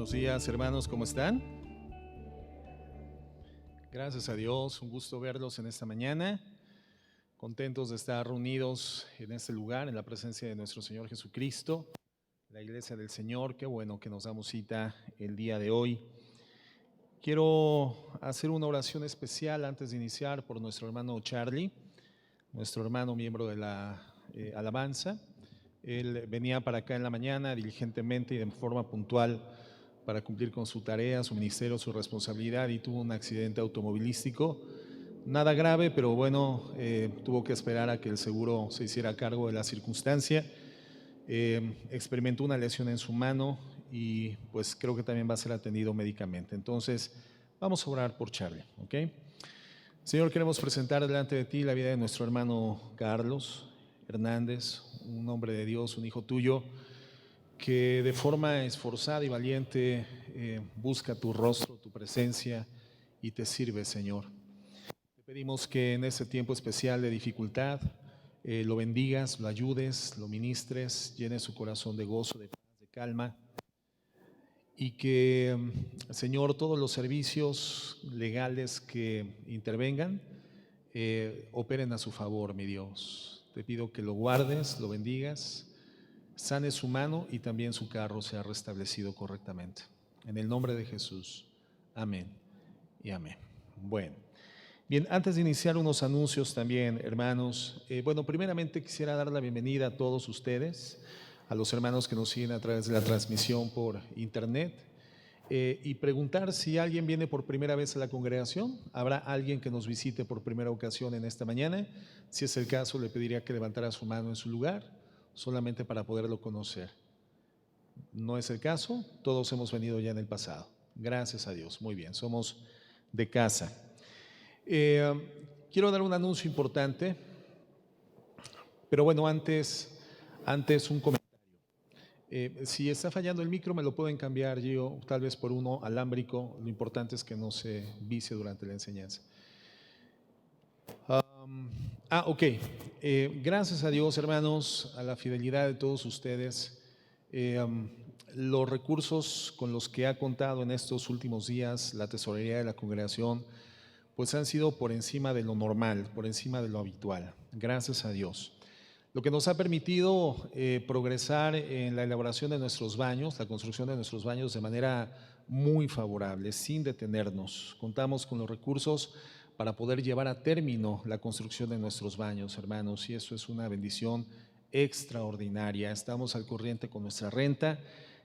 Buenos días, hermanos, ¿cómo están? Gracias a Dios, un gusto verlos en esta mañana. Contentos de estar reunidos en este lugar, en la presencia de nuestro Señor Jesucristo, la Iglesia del Señor. Qué bueno que nos damos cita el día de hoy. Quiero hacer una oración especial antes de iniciar por nuestro hermano Charlie, nuestro hermano miembro de la alabanza. Él venía para acá en la mañana diligentemente y de forma puntual para cumplir con su tarea, su ministerio, su responsabilidad, y tuvo un accidente automovilístico. Nada grave, pero bueno, tuvo que esperar a que el seguro se hiciera cargo de la circunstancia. Experimentó una lesión en su mano y pues creo que también va a ser atendido médicamente. Entonces, vamos a orar por Charlie, ¿ok? Señor, queremos presentar delante de ti la vida de nuestro hermano Carlos Hernández, un hombre de Dios, un hijo tuyo, que de forma esforzada y valiente busca tu rostro, tu presencia y te sirve, Señor. Te pedimos que en este tiempo especial de dificultad lo bendigas, lo ayudes, lo ministres, llenes su corazón de gozo, de paz, de calma, y que, Señor, todos los servicios legales que intervengan operen a su favor, mi Dios. Te pido que lo guardes, lo bendigas, sane su mano y también su carro sea restablecido correctamente. En el nombre de Jesús. Amén y amén. Bueno, bien, antes de iniciar unos anuncios también, hermanos. Bueno, primeramente quisiera dar la bienvenida a todos ustedes, a los hermanos que nos siguen a través de la transmisión por internet, y preguntar si alguien viene por primera vez a la congregación. ¿Habrá alguien que nos visite por primera ocasión en esta mañana? Si es el caso, le pediría que levantara su mano en su lugar, solamente para poderlo conocer. No es el caso, todos hemos venido ya en el pasado. Gracias a Dios, muy bien, somos de casa. Quiero dar un anuncio importante, pero bueno, antes un comentario. Si está fallando el micro, me lo pueden cambiar yo, tal vez por uno alámbrico. Lo importante es que no se vicie durante la enseñanza. Ok. Gracias a Dios, hermanos, a la fidelidad de todos ustedes, los recursos con los que ha contado en estos últimos días la tesorería de la congregación, pues han sido por encima de lo normal, por encima de lo habitual. Gracias a Dios. Lo que nos ha permitido progresar en la elaboración de nuestros baños, la construcción de nuestros baños de manera muy favorable, sin detenernos. Contamos con los recursos para poder llevar a término la construcción de nuestros baños, hermanos, y eso es una bendición extraordinaria. Estamos al corriente con nuestra renta,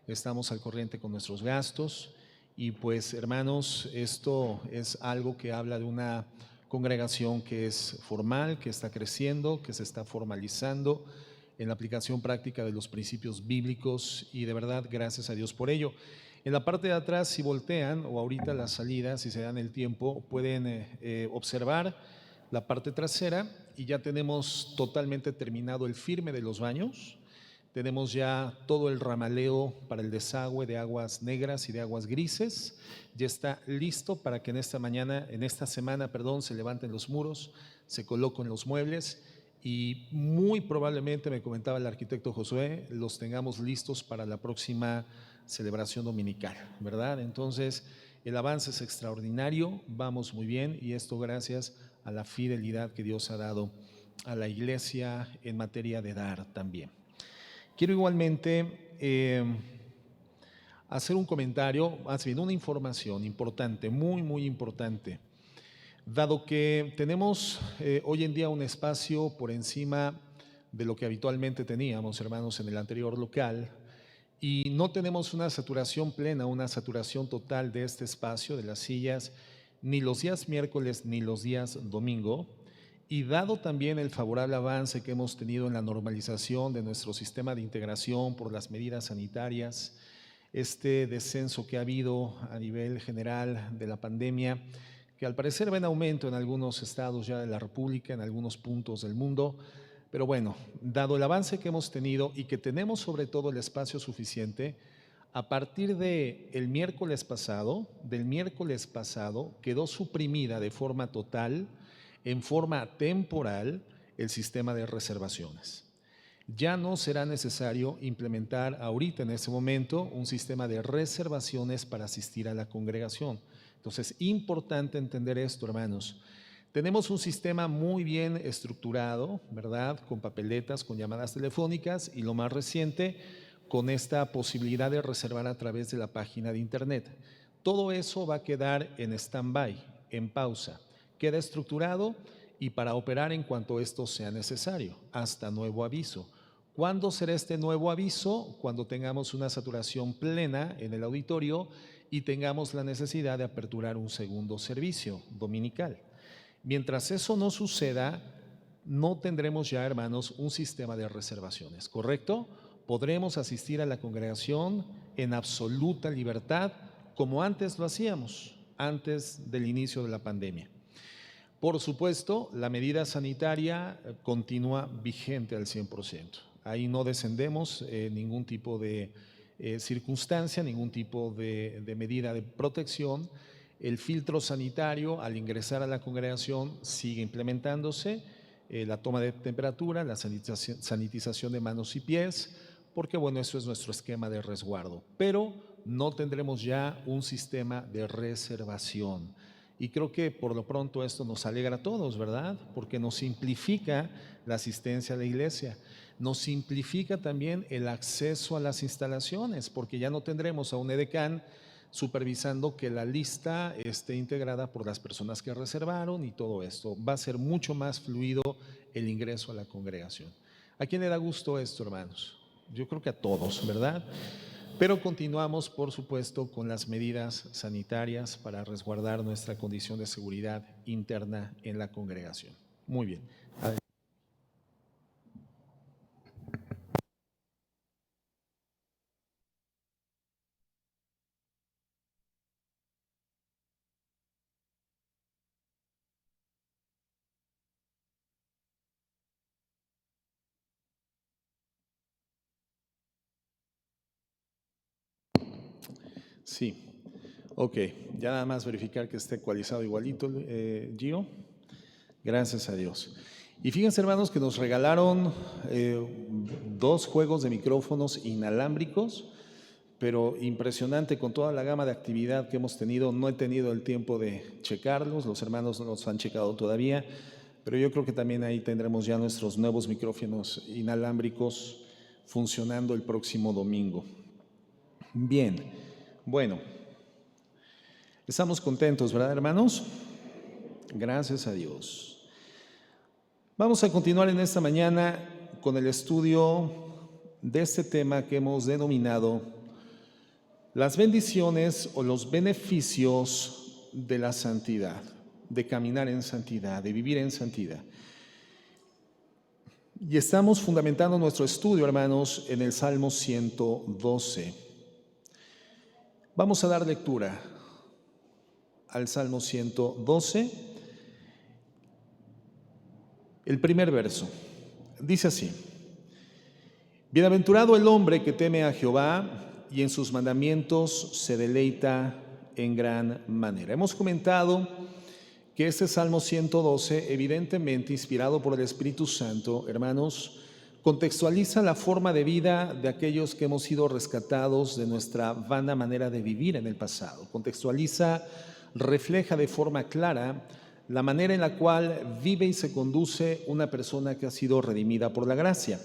estamos al corriente con nuestros gastos, y pues, hermanos, esto es algo que habla de una congregación que es formal, que está creciendo, que se está formalizando en la aplicación práctica de los principios bíblicos, y de verdad gracias a Dios por ello. En la parte de atrás, si voltean, o ahorita la salida, si se dan el tiempo, pueden observar la parte trasera, y ya tenemos totalmente terminado el firme de los baños. Tenemos ya todo el ramaleo para el desagüe de aguas negras y de aguas grises. Ya está listo para que en esta semana, se levanten los muros, se coloquen los muebles, y muy probablemente, me comentaba el arquitecto Josué, los tengamos listos para la próxima celebración dominical, ¿verdad? Entonces, el avance es extraordinario, vamos muy bien, y esto gracias a la fidelidad que Dios ha dado a la iglesia en materia de dar también. Quiero igualmente hacer un comentario, más bien una información importante, muy importante. Dado que tenemos hoy en día un espacio por encima de lo que habitualmente teníamos, hermanos, en el anterior local, y no tenemos una saturación plena, una saturación total de este espacio, de las sillas, ni los días miércoles ni los días domingo, y dado también el favorable avance que hemos tenido en la normalización de nuestro sistema de integración por las medidas sanitarias, este descenso que ha habido a nivel general de la pandemia, que al parecer va en aumento en algunos estados ya de la República, en algunos puntos del mundo, pero bueno, dado el avance que hemos tenido y que tenemos sobre todo el espacio suficiente, a partir del miércoles pasado quedó suprimida de forma total, en forma temporal, el sistema de reservaciones. Ya no será necesario implementar ahorita en este momento un sistema de reservaciones para asistir a la congregación. Entonces, importante entender esto, hermanos. Tenemos un sistema muy bien estructurado, ¿verdad? Con papeletas, con llamadas telefónicas y lo más reciente, con esta posibilidad de reservar a través de la página de internet. Todo eso va a quedar en stand-by, en pausa. Queda estructurado y para operar en cuanto esto sea necesario, hasta nuevo aviso. ¿Cuándo será este nuevo aviso? Cuando tengamos una saturación plena en el auditorio y tengamos la necesidad de aperturar un segundo servicio dominical. Mientras eso no suceda, no tendremos ya, hermanos, un sistema de reservaciones, ¿correcto? Podremos asistir a la congregación en absoluta libertad, como antes lo hacíamos, antes del inicio de la pandemia. Por supuesto, la medida sanitaria continúa vigente al 100%. Ahí no descendemos ningún tipo de circunstancia, ningún tipo de medida de protección. El filtro sanitario al ingresar a la congregación sigue implementándose, la toma de temperatura, la sanitización de manos y pies, porque bueno, eso es nuestro esquema de resguardo. Pero no tendremos ya un sistema de reservación. Y creo que por lo pronto esto nos alegra a todos, ¿verdad? Porque nos simplifica la asistencia a la iglesia. Nos simplifica también el acceso a las instalaciones, porque ya no tendremos a un edecán supervisando que la lista esté integrada por las personas que reservaron y todo esto. Va a ser mucho más fluido el ingreso a la congregación. ¿A quién le da gusto esto, hermanos? Yo creo que a todos, ¿verdad? Pero continuamos, por supuesto, con las medidas sanitarias para resguardar nuestra condición de seguridad interna en la congregación. Muy bien. Sí, ok. Ya nada más verificar que esté ecualizado igualito, Gio. Gracias a Dios. Y fíjense, hermanos, que nos regalaron 2 juegos de micrófonos inalámbricos, pero impresionante con toda la gama de actividad que hemos tenido. No he tenido el tiempo de checarlos, los hermanos no los han checado todavía, pero yo creo que también ahí tendremos ya nuestros nuevos micrófonos inalámbricos funcionando el próximo domingo. Bien, bueno, estamos contentos, ¿verdad, hermanos? Gracias a Dios. Vamos a continuar en esta mañana con el estudio de este tema que hemos denominado las bendiciones o los beneficios de la santidad, de caminar en santidad, de vivir en santidad. Y estamos fundamentando nuestro estudio, hermanos, en el Salmo 112. Vamos a dar lectura al Salmo 112. El primer verso dice así: Bienaventurado el hombre que teme a Jehová y en sus mandamientos se deleita en gran manera. Hemos comentado que este Salmo 112, evidentemente inspirado por el Espíritu Santo, hermanos, contextualiza la forma de vida de aquellos que hemos sido rescatados de nuestra vana manera de vivir en el pasado. Contextualiza, refleja de forma clara la manera en la cual vive y se conduce una persona que ha sido redimida por la gracia.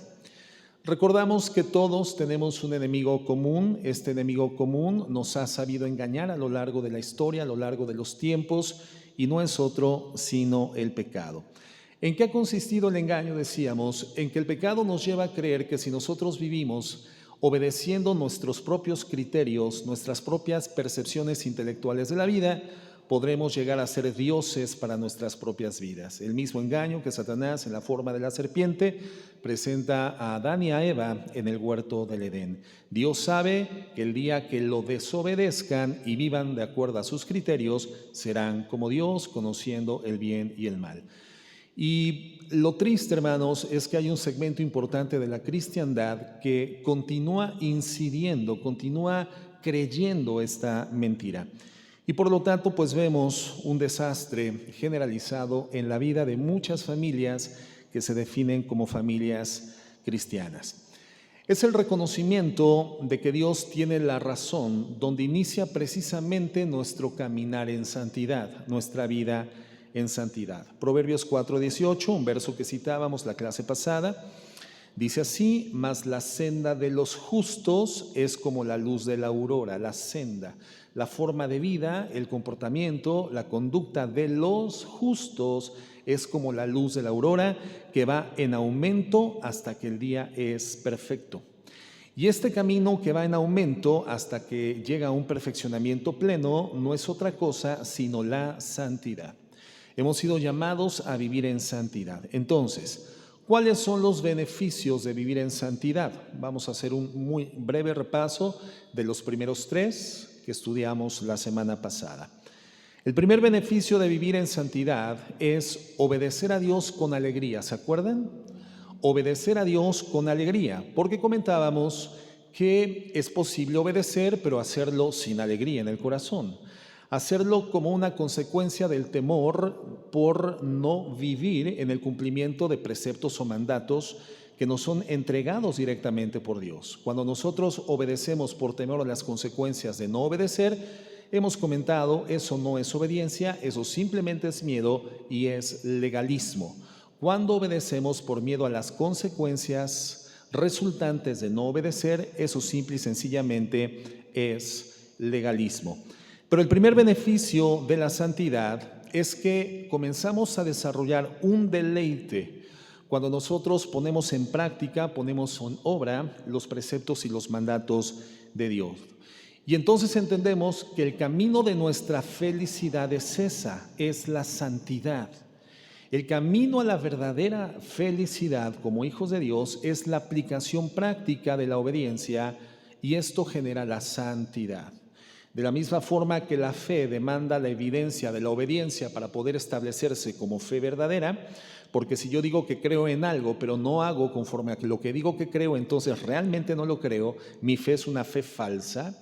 Recordamos que todos tenemos un enemigo común. Este enemigo común nos ha sabido engañar a lo largo de la historia, a lo largo de los tiempos, y no es otro sino el pecado. ¿En qué ha consistido el engaño? Decíamos, en que el pecado nos lleva a creer que si nosotros vivimos obedeciendo nuestros propios criterios, nuestras propias percepciones intelectuales de la vida, podremos llegar a ser dioses para nuestras propias vidas. El mismo engaño que Satanás, en la forma de la serpiente, presenta a Adán y a Eva en el huerto del Edén. Dios sabe que el día que lo desobedezcan y vivan de acuerdo a sus criterios, serán como Dios, conociendo el bien y el mal. Y lo triste, hermanos, es que hay un segmento importante de la cristiandad que continúa incidiendo, continúa creyendo esta mentira. Y por lo tanto, pues vemos un desastre generalizado en la vida de muchas familias que se definen como familias cristianas. Es el reconocimiento de que Dios tiene la razón, donde inicia precisamente nuestro caminar en santidad, nuestra vida en santidad. Proverbios 4:18, un verso que citábamos la clase pasada, dice así: mas la senda de los justos es como la luz de la aurora. La senda, la forma de vida, el comportamiento, la conducta de los justos es como la luz de la aurora, que va en aumento hasta que el día es perfecto. Y este camino que va en aumento hasta que llega a un perfeccionamiento pleno no es otra cosa sino la santidad. Hemos sido llamados a vivir en santidad. Entonces, ¿cuáles son los beneficios de vivir en santidad? Vamos a hacer un muy breve repaso de los primeros 3 que estudiamos la semana pasada. El primer beneficio de vivir en santidad es obedecer a Dios con alegría. ¿Se acuerdan? Obedecer a Dios con alegría, porque comentábamos que es posible obedecer, pero hacerlo sin alegría en el corazón. Hacerlo como una consecuencia del temor por no vivir en el cumplimiento de preceptos o mandatos que nos son entregados directamente por Dios. Cuando nosotros obedecemos por temor a las consecuencias de no obedecer, hemos comentado, eso no es obediencia, eso simplemente es miedo y es legalismo. Cuando obedecemos por miedo a las consecuencias resultantes de no obedecer, eso simple y sencillamente es legalismo. Pero el primer beneficio de la santidad es que comenzamos a desarrollar un deleite cuando nosotros ponemos en práctica, ponemos en obra los preceptos y los mandatos de Dios. Y entonces entendemos que el camino de nuestra felicidad es esa, es la santidad. El camino a la verdadera felicidad como hijos de Dios es la aplicación práctica de la obediencia, y esto genera la santidad. De la misma forma que la fe demanda la evidencia de la obediencia para poder establecerse como fe verdadera, porque si yo digo que creo en algo pero no hago conforme a lo que digo que creo, entonces realmente no lo creo, mi fe es una fe falsa.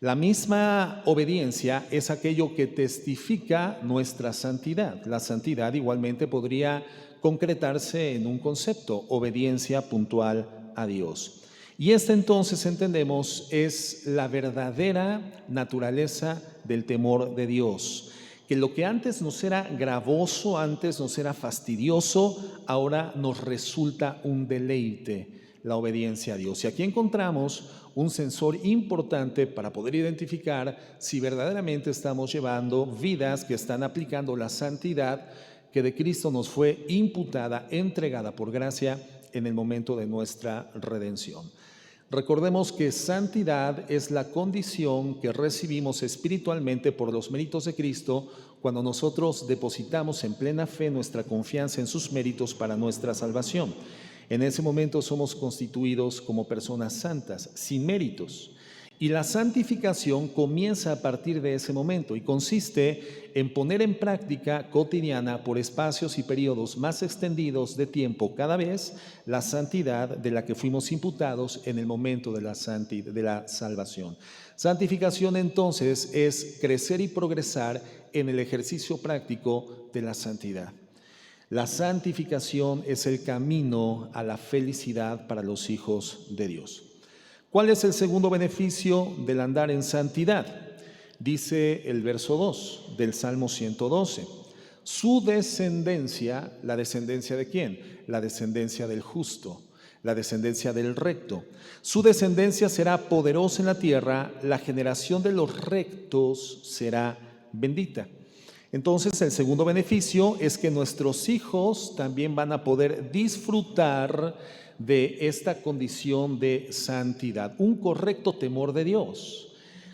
La misma obediencia es aquello que testifica nuestra santidad. La santidad igualmente podría concretarse en un concepto: obediencia puntual a Dios. Y esta entonces entendemos es la verdadera naturaleza del temor de Dios, que lo que antes nos era gravoso, antes nos era fastidioso, ahora nos resulta un deleite, la obediencia a Dios. Y aquí encontramos un sensor importante para poder identificar si verdaderamente estamos llevando vidas que están aplicando la santidad que de Cristo nos fue imputada, entregada por gracia en el momento de nuestra redención. Recordemos que santidad es la condición que recibimos espiritualmente por los méritos de Cristo cuando nosotros depositamos en plena fe nuestra confianza en sus méritos para nuestra salvación. En ese momento somos constituidos como personas santas, sin méritos. Y la santificación comienza a partir de ese momento y consiste en poner en práctica cotidiana por espacios y periodos más extendidos de tiempo cada vez la santidad de la que fuimos imputados en el momento de la salvación. Santificación entonces es crecer y progresar en el ejercicio práctico de la santidad. La santificación es el camino a la felicidad para los hijos de Dios. ¿Cuál es el segundo beneficio del andar en santidad? Dice el verso 2 del Salmo 112. Su descendencia, ¿la descendencia de quién? La descendencia del justo, la descendencia del recto. Su descendencia será poderosa en la tierra, la generación de los rectos será bendita. Entonces, el segundo beneficio es que nuestros hijos también van a poder disfrutar de esta condición de santidad, un correcto temor de Dios.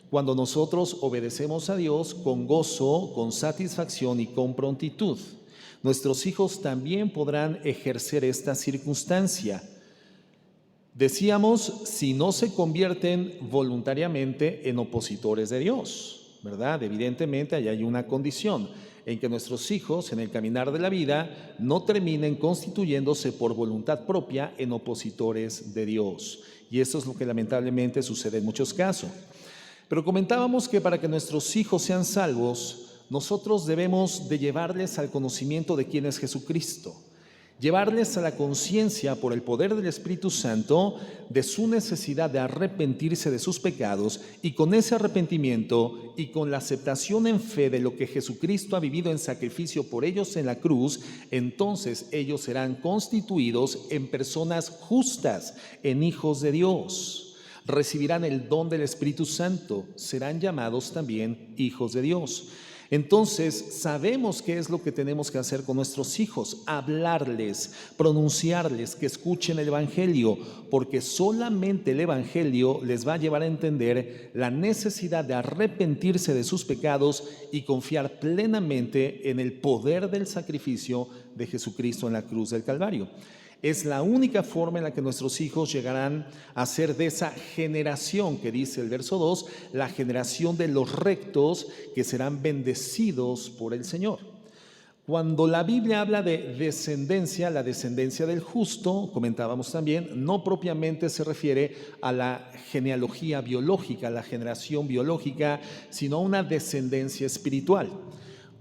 Cuando nosotros obedecemos a Dios con gozo, con satisfacción y con prontitud, nuestros hijos también podrán ejercer esta circunstancia. Decíamos, si no se convierten voluntariamente en opositores de Dios, ¿verdad? Evidentemente ahí hay una condición en que nuestros hijos en el caminar de la vida no terminen constituyéndose por voluntad propia en opositores de Dios. Y eso es lo que lamentablemente sucede en muchos casos. Pero comentábamos que para que nuestros hijos sean salvos, nosotros debemos de llevarles al conocimiento de quién es Jesucristo. llevarles a la conciencia por el poder del Espíritu Santo de su necesidad de arrepentirse de sus pecados, y con ese arrepentimiento y con la aceptación en fe de lo que Jesucristo ha vivido en sacrificio por ellos en la cruz, entonces ellos serán constituidos en personas justas, en hijos de Dios. Recibirán el don del Espíritu Santo, serán llamados también hijos de Dios. Entonces sabemos qué es lo que tenemos que hacer con nuestros hijos: hablarles, pronunciarles, que escuchen el Evangelio, porque solamente el Evangelio les va a llevar a entender la necesidad de arrepentirse de sus pecados y confiar plenamente en el poder del sacrificio de Jesucristo en la cruz del Calvario. Es la única forma en la que nuestros hijos llegarán a ser de esa generación que dice el verso 2, la generación de los rectos, que serán bendecidos por el Señor. Cuando la Biblia habla de descendencia, la descendencia del justo, comentábamos también, no propiamente se refiere a la genealogía biológica, a la generación biológica, sino a una descendencia espiritual.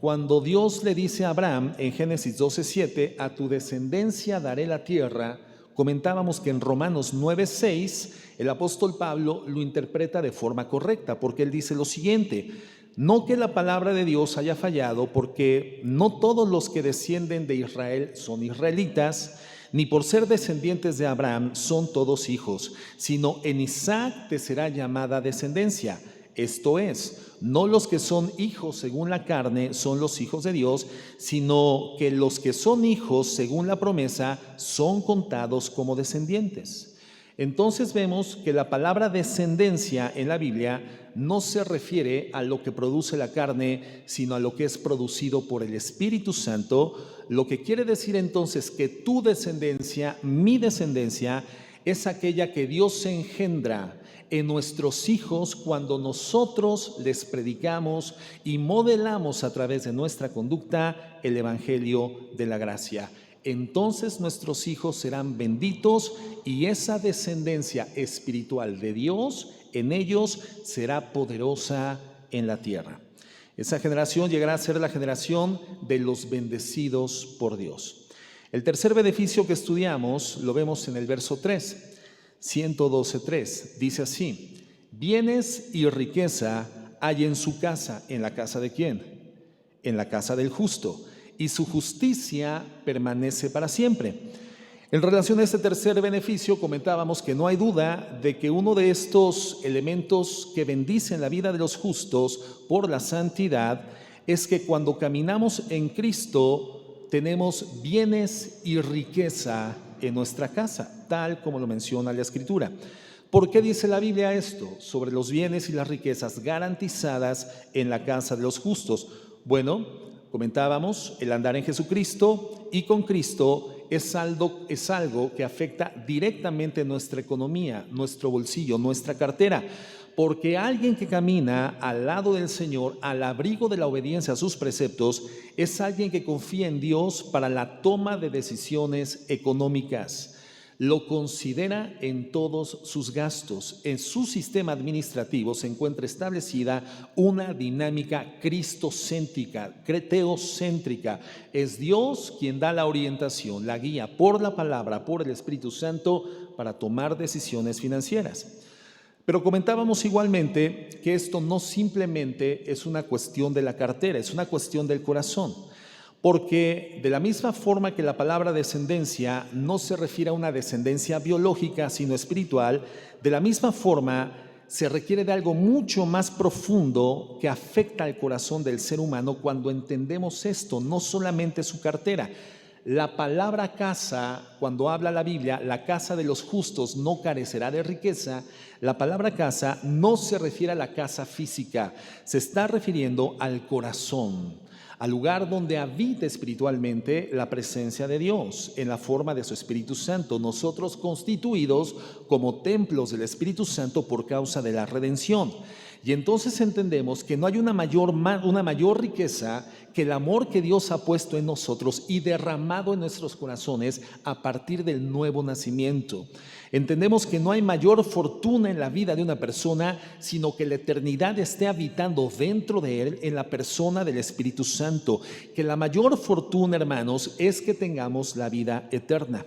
Cuando Dios le dice a Abraham en Génesis 12:7, a tu descendencia daré la tierra, comentábamos que en Romanos 9:6 el apóstol Pablo lo interpreta de forma correcta, porque él dice lo siguiente: no que la palabra de Dios haya fallado, porque no todos los que descienden de Israel son israelitas, ni por ser descendientes de Abraham son todos hijos, sino en Isaac te será llamada descendencia. Esto es, no los que son hijos según la carne son los hijos de Dios, sino que los que son hijos según la promesa son contados como descendientes. Entonces vemos que la palabra descendencia en la Biblia no se refiere a lo que produce la carne, sino a lo que es producido por el Espíritu Santo, lo que quiere decir entonces que tu descendencia, mi descendencia, es aquella que Dios engendra en nuestros hijos cuando nosotros les predicamos y modelamos a través de nuestra conducta el Evangelio de la gracia. Entonces nuestros hijos serán benditos y esa descendencia espiritual de Dios en ellos será poderosa en la tierra. Esa generación llegará a ser la generación de los bendecidos por Dios. El tercer beneficio que estudiamos lo vemos en el verso 3. 112:3 dice así: bienes y riqueza hay en su casa. ¿En la casa de quién? En la casa del justo, y su justicia permanece para siempre. En relación a este tercer beneficio, comentábamos que no hay duda de que uno de estos elementos que bendicen la vida de los justos por la santidad es que cuando caminamos en Cristo tenemos bienes y riqueza en nuestra casa, tal como lo menciona la Escritura. ¿Por qué dice la Biblia esto sobre los bienes y las riquezas garantizadas en la casa de los justos? Bueno, comentábamos, el andar en Jesucristo y con Cristo es algo que afecta directamente nuestra economía, nuestro bolsillo, nuestra cartera. Porque alguien que camina al lado del Señor, al abrigo de la obediencia a sus preceptos, es alguien que confía en Dios para la toma de decisiones económicas. Lo considera en todos sus gastos. En su sistema administrativo se encuentra establecida una dinámica cristocéntrica, teocéntrica. Es Dios quien da la orientación, la guía por la palabra, por el Espíritu Santo para tomar decisiones financieras. Pero comentábamos igualmente que esto no simplemente es una cuestión de la cartera, es una cuestión del corazón. Porque de la misma forma que la palabra descendencia no se refiere a una descendencia biológica, sino espiritual, de la misma forma se requiere de algo mucho más profundo que afecta al corazón del ser humano cuando entendemos esto, no solamente su cartera. La palabra casa, cuando habla la Biblia, la casa de los justos no carecerá de riqueza. La palabra casa no se refiere a la casa física, se está refiriendo al corazón, al lugar donde habita espiritualmente la presencia de Dios en la forma de su Espíritu Santo, nosotros constituidos como templos del Espíritu Santo por causa de la redención. Y entonces entendemos que no hay una mayor riqueza que el amor que Dios ha puesto en nosotros y derramado en nuestros corazones a partir del nuevo nacimiento. Entendemos que no hay mayor fortuna en la vida de una persona, sino que la eternidad esté habitando dentro de él en la persona del Espíritu Santo. Que la mayor fortuna, hermanos, es que tengamos la vida eterna.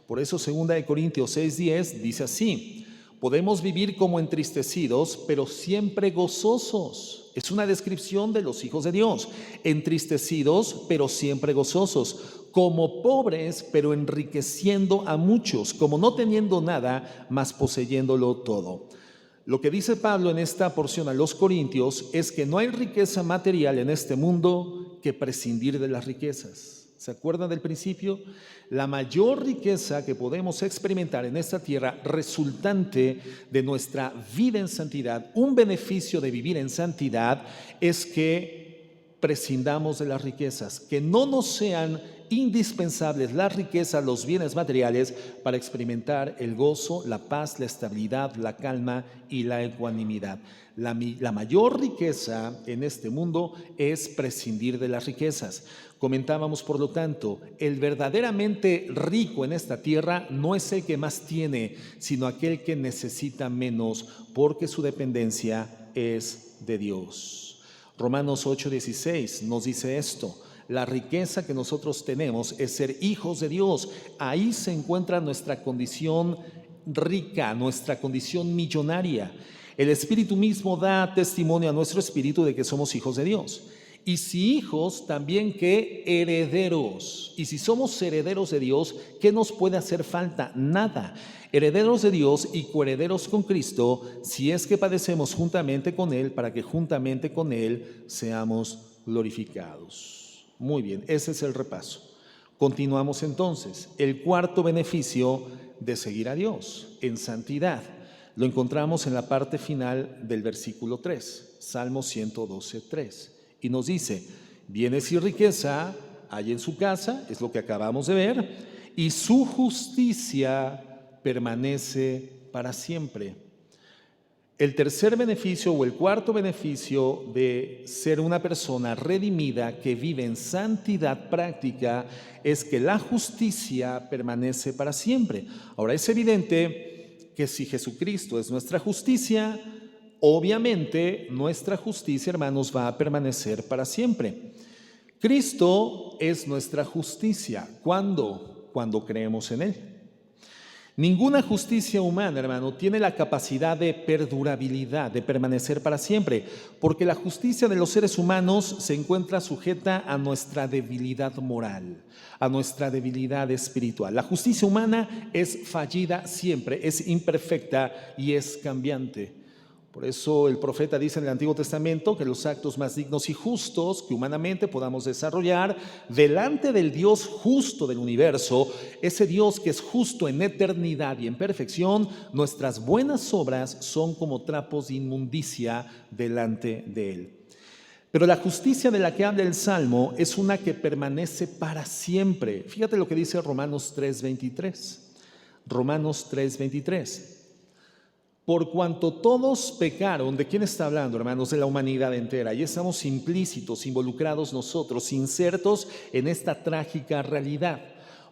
Por eso 2 Corintios 6:10 dice así: podemos vivir como entristecidos, pero siempre gozosos. Es una descripción de los hijos de Dios. Entristecidos, pero siempre gozosos. Como pobres, pero enriqueciendo a muchos. Como no teniendo nada, mas poseyéndolo todo. Lo que dice Pablo en esta porción a los Corintios es que no hay riqueza material en este mundo que prescindir de las riquezas. ¿Se acuerdan del principio? La mayor riqueza que podemos experimentar en esta tierra resultante de nuestra vida en santidad, un beneficio de vivir en santidad, es que prescindamos de las riquezas, que no nos sean indispensables las riquezas, los bienes materiales para experimentar el gozo, la paz, la estabilidad, la calma y la ecuanimidad. La mayor riqueza en este mundo es prescindir de las riquezas. Comentábamos, por lo tanto, el verdaderamente rico en esta tierra no es el que más tiene, sino aquel que necesita menos, porque su dependencia es de Dios. Romanos 8:16 nos dice esto: la riqueza que nosotros tenemos es ser hijos de Dios. Ahí se encuentra nuestra condición rica, nuestra condición millonaria. El Espíritu mismo da testimonio a nuestro espíritu de que somos hijos de Dios. Y si hijos, también que herederos. Y si somos herederos de Dios, ¿qué nos puede hacer falta? Nada. Herederos de Dios y coherederos con Cristo, si es que padecemos juntamente con Él, para que juntamente con Él seamos glorificados. Muy bien, ese es el repaso. Continuamos entonces. El cuarto beneficio de seguir a Dios en santidad lo encontramos en la parte final del versículo 3, Salmo 112:3. Y nos dice: bienes y riqueza hay en su casa, es lo que acabamos de ver, y su justicia permanece para siempre. El tercer beneficio o el cuarto beneficio de ser una persona redimida que vive en santidad práctica es que la justicia permanece para siempre. Ahora, es evidente que si Jesucristo es nuestra justicia, obviamente nuestra justicia, hermanos, va a permanecer para siempre. Cristo es nuestra justicia. ¿Cuándo? Cuando creemos en Él. Ninguna justicia humana, hermano, tiene la capacidad de perdurabilidad, de permanecer para siempre, porque la justicia de los seres humanos se encuentra sujeta a nuestra debilidad moral, a nuestra debilidad espiritual. La justicia humana es fallida siempre, es imperfecta y es cambiante. Por eso el profeta dice en el Antiguo Testamento que los actos más dignos y justos que humanamente podamos desarrollar delante del Dios justo del universo, ese Dios que es justo en eternidad y en perfección, nuestras buenas obras son como trapos de inmundicia delante de Él. Pero la justicia de la que habla el Salmo es una que permanece para siempre. Fíjate lo que dice Romanos 3:23. Romanos 3:23. Por cuanto todos pecaron, ¿de quién está hablando, hermanos? De la humanidad entera. Y estamos implícitos, involucrados nosotros, insertos en esta trágica realidad.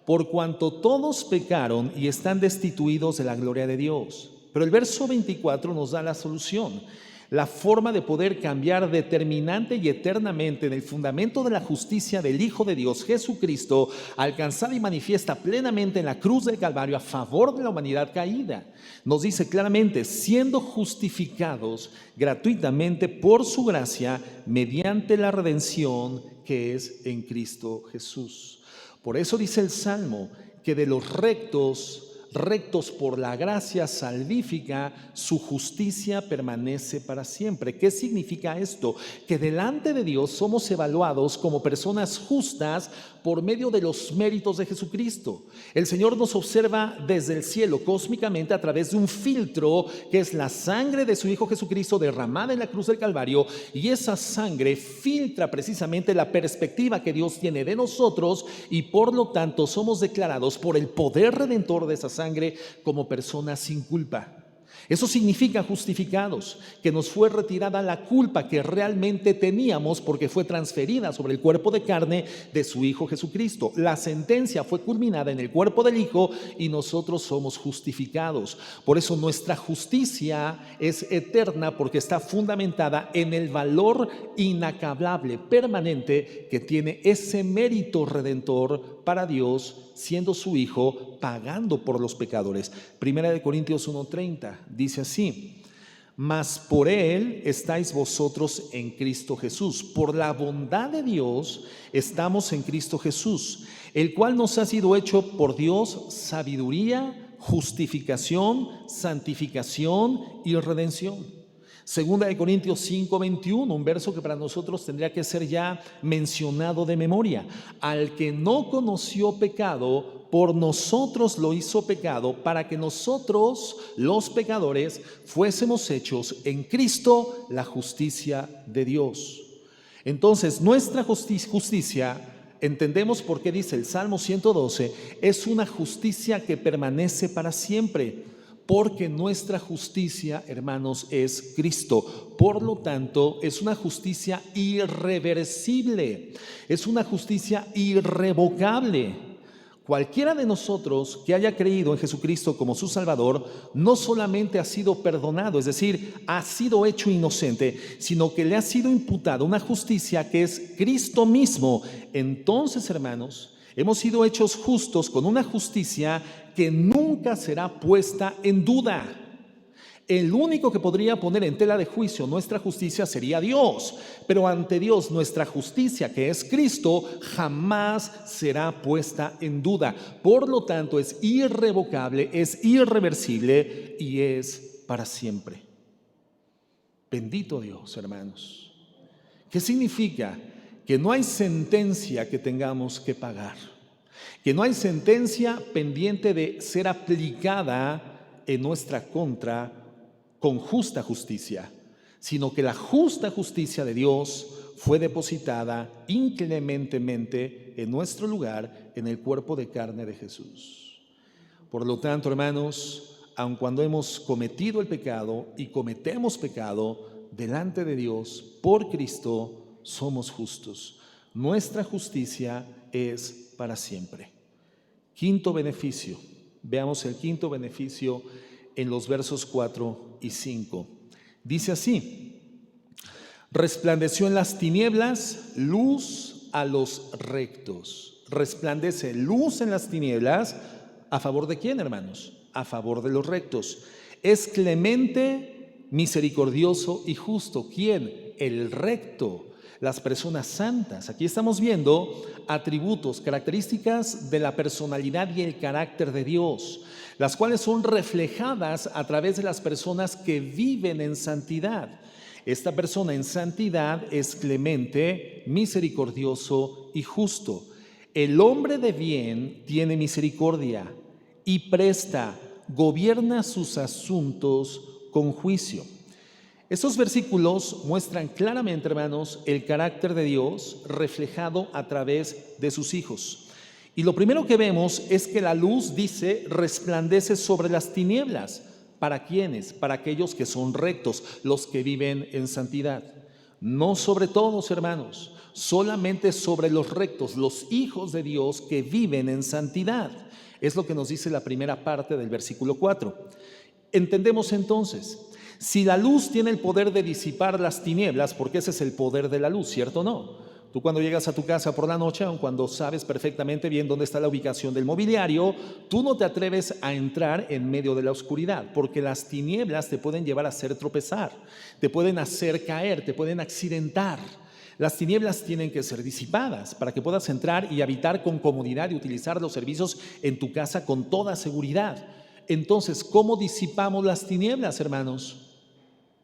Por cuanto todos pecaron y están destituidos de la gloria de Dios. Pero el verso 24 nos da la solución. La forma de poder cambiar determinante y eternamente en el fundamento de la justicia del Hijo de Dios, Jesucristo, alcanzada y manifiesta plenamente en la cruz del Calvario a favor de la humanidad caída. Nos dice claramente: siendo justificados gratuitamente por su gracia mediante la redención que es en Cristo Jesús. Por eso dice el Salmo que de los rectos por la gracia salvífica, su justicia permanece para siempre. ¿Qué significa esto? Que delante de Dios somos evaluados como personas justas por medio de los méritos de Jesucristo. El Señor nos observa desde el cielo cósmicamente a través de un filtro que es la sangre de su Hijo Jesucristo derramada en la cruz del Calvario, y esa sangre filtra precisamente la perspectiva que Dios tiene de nosotros, y por lo tanto somos declarados por el poder redentor de esa sangre como personas sin culpa. Eso significa justificados, que nos fue retirada la culpa que realmente teníamos porque fue transferida sobre el cuerpo de carne de su Hijo Jesucristo. La sentencia fue culminada en el cuerpo del Hijo y nosotros somos justificados. Por eso nuestra justicia es eterna, porque está fundamentada en el valor inacabable, permanente, que tiene ese mérito redentor para Dios, siendo su Hijo, pagando por los pecadores. Primera de Corintios 1:30 dice así: mas por Él estáis vosotros en Cristo Jesús. Por la bondad de Dios estamos en Cristo Jesús, el cual nos ha sido hecho por Dios sabiduría, justificación, santificación y redención. Segunda de Corintios 5:21, un verso que para nosotros tendría que ser ya mencionado de memoria. Al que no conoció pecado, por nosotros lo hizo pecado, para que nosotros, los pecadores, fuésemos hechos en Cristo la justicia de Dios. Entonces, nuestra justicia, entendemos por qué dice el Salmo 112, es una justicia que permanece para siempre. Porque nuestra justicia, hermanos, es Cristo. Por lo tanto, es una justicia irreversible, es una justicia irrevocable. Cualquiera de nosotros que haya creído en Jesucristo como su Salvador, no solamente ha sido perdonado, es decir, ha sido hecho inocente, sino que le ha sido imputada una justicia que es Cristo mismo. Entonces, hermanos, hemos sido hechos justos con una justicia que nunca será puesta en duda. El único que podría poner en tela de juicio nuestra justicia sería Dios, pero ante Dios nuestra justicia, que es Cristo, jamás será puesta en duda. Por lo tanto, es irrevocable, es irreversible y es para siempre. Bendito Dios, hermanos. ¿Qué significa? Que no hay sentencia que tengamos que pagar, que no hay sentencia pendiente de ser aplicada en nuestra contra con justa justicia, sino que la justa justicia de Dios fue depositada inclementemente en nuestro lugar, en el cuerpo de carne de Jesús. Por lo tanto, hermanos, aun cuando hemos cometido el pecado y cometemos pecado delante de Dios, por Cristo somos justos. Nuestra justicia es para siempre. Quinto beneficio. Veamos el quinto beneficio en los versos 4 y 5. Dice así: resplandeció en las tinieblas luz a los rectos. Resplandece luz en las tinieblas. ¿A favor de quién, hermanos? A favor de los rectos. Es clemente, misericordioso y justo. ¿Quién? El recto. Las personas santas. Aquí estamos viendo atributos, características de la personalidad y el carácter de Dios, las cuales son reflejadas a través de las personas que viven en santidad. Esta persona en santidad es clemente, misericordioso y justo. El hombre de bien tiene misericordia y presta, gobierna sus asuntos con juicio. Estos versículos muestran claramente, hermanos, el carácter de Dios reflejado a través de sus hijos. Y lo primero que vemos es que la luz, dice, resplandece sobre las tinieblas. ¿Para quiénes? Para aquellos que son rectos, los que viven en santidad. No sobre todos, hermanos, solamente sobre los rectos, los hijos de Dios que viven en santidad. Es lo que nos dice la primera parte del versículo 4. Entendemos entonces, si la luz tiene el poder de disipar las tinieblas, porque ese es el poder de la luz, ¿cierto o no? Tú cuando llegas a tu casa por la noche, aun cuando sabes perfectamente bien dónde está la ubicación del mobiliario, tú no te atreves a entrar en medio de la oscuridad, porque las tinieblas te pueden llevar a hacer tropezar, te pueden hacer caer, te pueden accidentar. Las tinieblas tienen que ser disipadas para que puedas entrar y habitar con comodidad y utilizar los servicios en tu casa con toda seguridad. Entonces, ¿cómo disipamos las tinieblas, hermanos?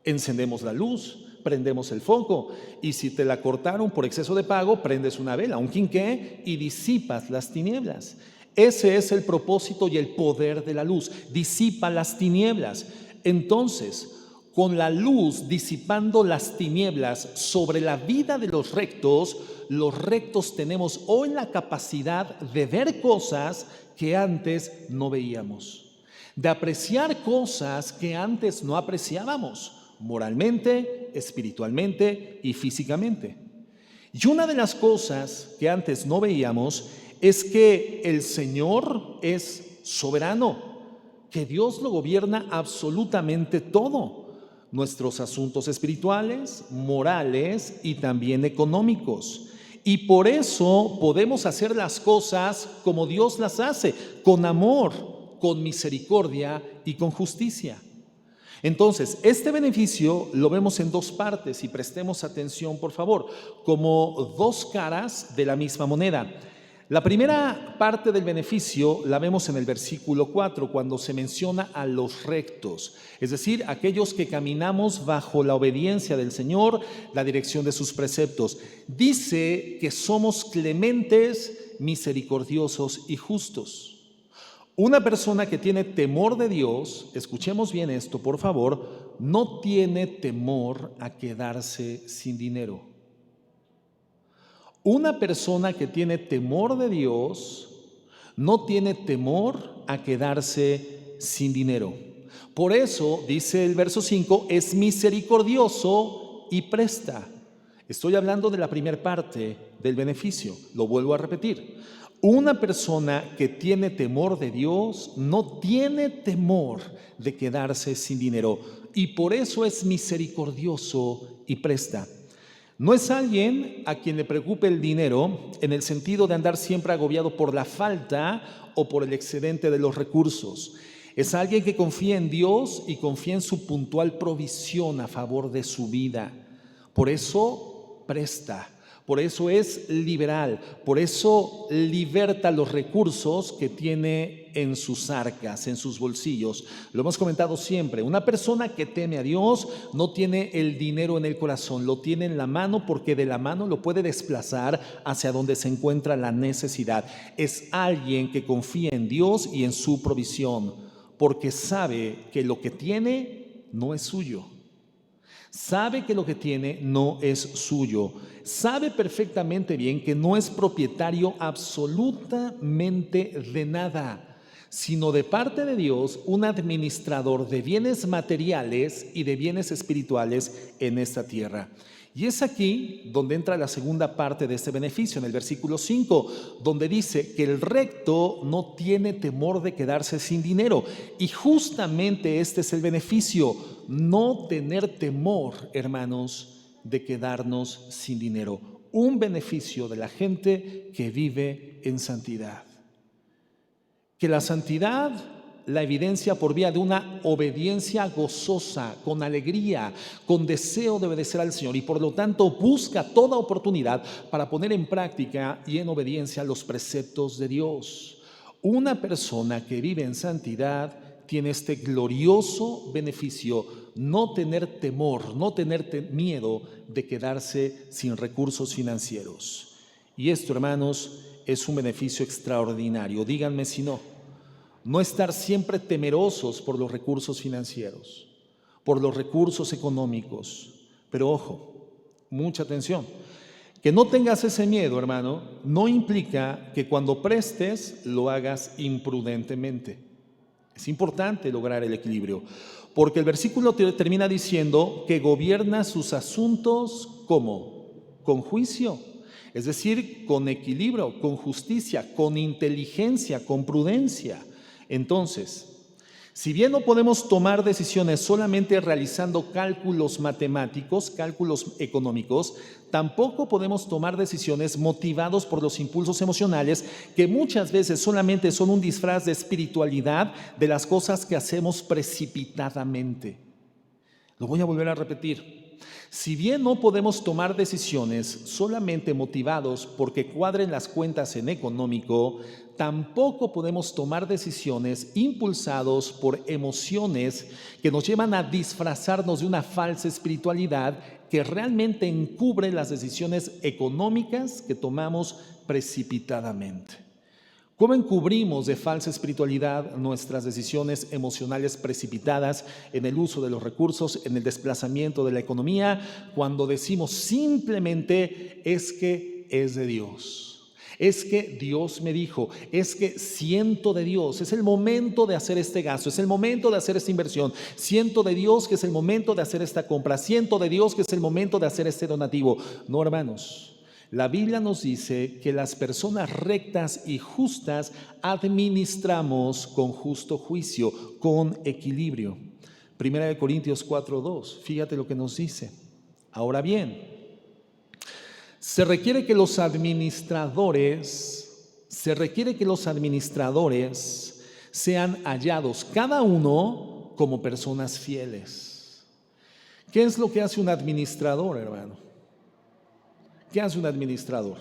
Encendemos la luz, prendemos el foco, y si te la cortaron por exceso de pago, prendes una vela, un quinqué, y disipas las tinieblas. Ese es el propósito y el poder de la luz, disipa las tinieblas. Entonces, con la luz disipando las tinieblas sobre la vida de los rectos tenemos hoy la capacidad de ver cosas que antes no veíamos, de apreciar cosas que antes no apreciábamos, moralmente, espiritualmente y físicamente. Y una de las cosas que antes no veíamos es que el Señor es soberano, que Dios lo gobierna absolutamente todo, nuestros asuntos espirituales, morales y también económicos. Y por eso podemos hacer las cosas como Dios las hace, con amor, con misericordia y con justicia. Entonces, este beneficio lo vemos en dos partes y prestemos atención, por favor, como dos caras de la misma moneda. La primera parte del beneficio la vemos en el versículo 4, cuando se menciona a los rectos, es decir, aquellos que caminamos bajo la obediencia del Señor, la dirección de sus preceptos. Dice que somos clementes, misericordiosos y justos. Una persona que tiene temor de Dios, escuchemos bien esto, por favor, no tiene temor a quedarse sin dinero. Una persona que tiene temor de Dios no tiene temor a quedarse sin dinero. Por eso, dice el verso 5, es misericordioso y presta. Estoy hablando de la primera parte del beneficio, lo vuelvo a repetir. Una persona que tiene temor de Dios no tiene temor de quedarse sin dinero y por eso es misericordioso y presta. No es alguien a quien le preocupe el dinero en el sentido de andar siempre agobiado por la falta o por el excedente de los recursos. Es alguien que confía en Dios y confía en su puntual provisión a favor de su vida. Por eso presta. Por eso es liberal, por eso liberta los recursos que tiene en sus arcas, en sus bolsillos. Lo hemos comentado siempre, una persona que teme a Dios no tiene el dinero en el corazón, lo tiene en la mano porque de la mano lo puede desplazar hacia donde se encuentra la necesidad. Es alguien que confía en Dios y en su provisión, porque sabe que lo que tiene no es suyo. Sabe que lo que tiene no es suyo. Sabe perfectamente bien que no es propietario absolutamente de nada, sino de parte de Dios, un administrador de bienes materiales y de bienes espirituales en esta tierra. Y es aquí donde entra la segunda parte de este beneficio, en el versículo 5, donde dice que el recto no tiene temor de quedarse sin dinero. Y justamente este es el beneficio, no tener temor, hermanos, de quedarnos sin dinero. Un beneficio de la gente que vive en santidad. Que la santidad la evidencia por vía de una obediencia gozosa, con alegría, con deseo de obedecer al Señor y por lo tanto busca toda oportunidad para poner en práctica y en obediencia los preceptos de Dios. Una persona que vive en santidad tiene este glorioso beneficio, no tener temor, no tener miedo de quedarse sin recursos financieros. Y esto, hermanos, es un beneficio extraordinario. Díganme si no. No estar siempre temerosos por los recursos financieros, por los recursos económicos. Pero ojo, mucha atención. Que no tengas ese miedo, hermano, no implica que cuando prestes lo hagas imprudentemente. Es importante lograr el equilibrio, porque el versículo termina diciendo que gobierna sus asuntos ¿cómo? Con juicio. Es decir, con equilibrio, con justicia, con inteligencia, con prudencia. Entonces, si bien no podemos tomar decisiones solamente realizando cálculos matemáticos, cálculos económicos, tampoco podemos tomar decisiones motivados por los impulsos emocionales que muchas veces solamente son un disfraz de espiritualidad de las cosas que hacemos precipitadamente. Lo voy a volver a repetir. Si bien no podemos tomar decisiones solamente motivados porque cuadren las cuentas en económico, tampoco podemos tomar decisiones impulsados por emociones que nos llevan a disfrazarnos de una falsa espiritualidad que realmente encubre las decisiones económicas que tomamos precipitadamente. ¿Cómo encubrimos de falsa espiritualidad nuestras decisiones emocionales precipitadas en el uso de los recursos, en el desplazamiento de la economía, cuando decimos simplemente es que es de Dios? Es que Dios me dijo, es que siento de Dios, es el momento de hacer este gasto, es el momento de hacer esta inversión, siento de Dios que es el momento de hacer esta compra, siento de Dios que es el momento de hacer este donativo. No, hermanos, la Biblia nos dice que las personas rectas y justas administramos con justo juicio, con equilibrio. Primera de Corintios 4:2, fíjate lo que nos dice. Ahora bien, se requiere que los administradores sean hallados, cada uno como personas fieles. ¿Qué es lo que hace un administrador, hermano? ¿Qué hace un administrador?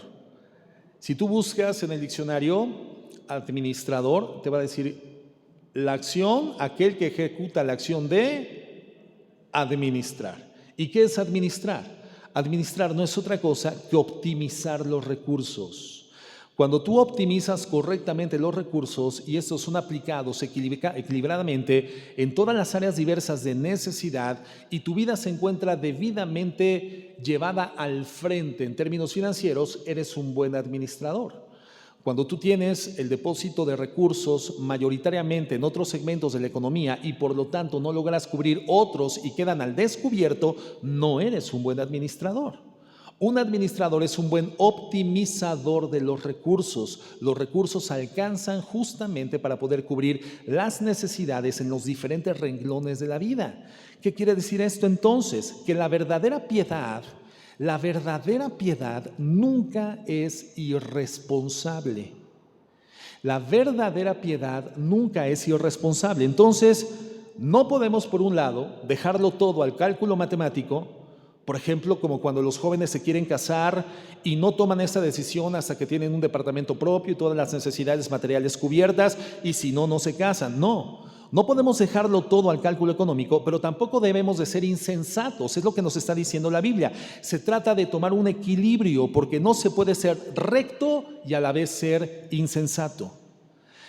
Si tú buscas en el diccionario administrador, te va a decir la acción, aquel que ejecuta la acción de administrar. ¿Y qué es administrar? Administrar no es otra cosa que optimizar los recursos. Cuando tú optimizas correctamente los recursos y estos son aplicados equilibradamente en todas las áreas diversas de necesidad y tu vida se encuentra debidamente llevada al frente en términos financieros, eres un buen administrador. Cuando tú tienes el depósito de recursos mayoritariamente en otros segmentos de la economía y por lo tanto no logras cubrir otros y quedan al descubierto, no eres un buen administrador. Un administrador es un buen optimizador de los recursos. Los recursos alcanzan justamente para poder cubrir las necesidades en los diferentes renglones de la vida. ¿Qué quiere decir esto entonces? Que la verdadera piedad nunca es irresponsable. La verdadera piedad nunca es irresponsable. Entonces, no podemos, por un lado, dejarlo todo al cálculo matemático, por ejemplo, como cuando los jóvenes se quieren casar y no toman esta decisión hasta que tienen un departamento propio y todas las necesidades materiales cubiertas, y si no, no se casan. No podemos dejarlo todo al cálculo económico, pero tampoco debemos de ser insensatos, es lo que nos está diciendo la Biblia. Se trata de tomar un equilibrio, porque no se puede ser recto y a la vez ser insensato.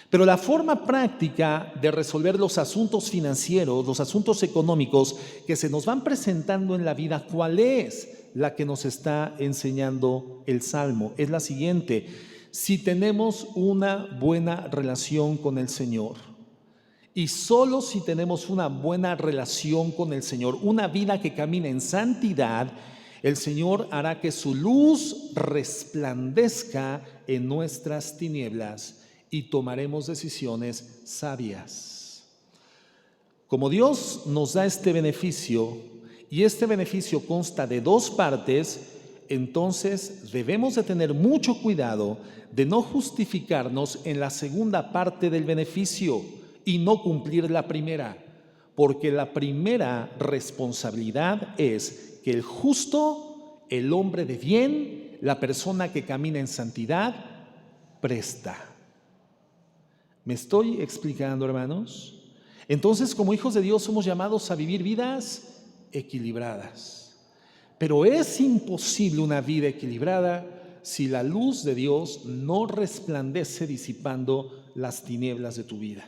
Pero la forma práctica de resolver los asuntos financieros, los asuntos económicos que se nos van presentando en la vida, ¿cuál es? La que nos está enseñando el Salmo. Es la siguiente: si tenemos una buena relación con el Señor, y solo si tenemos una buena relación con el Señor, una vida que camina en santidad, el Señor hará que su luz resplandezca en nuestras tinieblas y tomaremos decisiones sabias. Como Dios nos da este beneficio, y este beneficio consta de dos partes, entonces debemos de tener mucho cuidado de no justificarnos en la segunda parte del beneficio y no cumplir la primera, porque la primera responsabilidad es que el justo, el hombre de bien, la persona que camina en santidad, presta. ¿Me estoy explicando, hermanos? Entonces, como hijos de Dios somos llamados a vivir vidas equilibradas, pero es imposible una vida equilibrada si la luz de Dios no resplandece disipando las tinieblas de tu vida.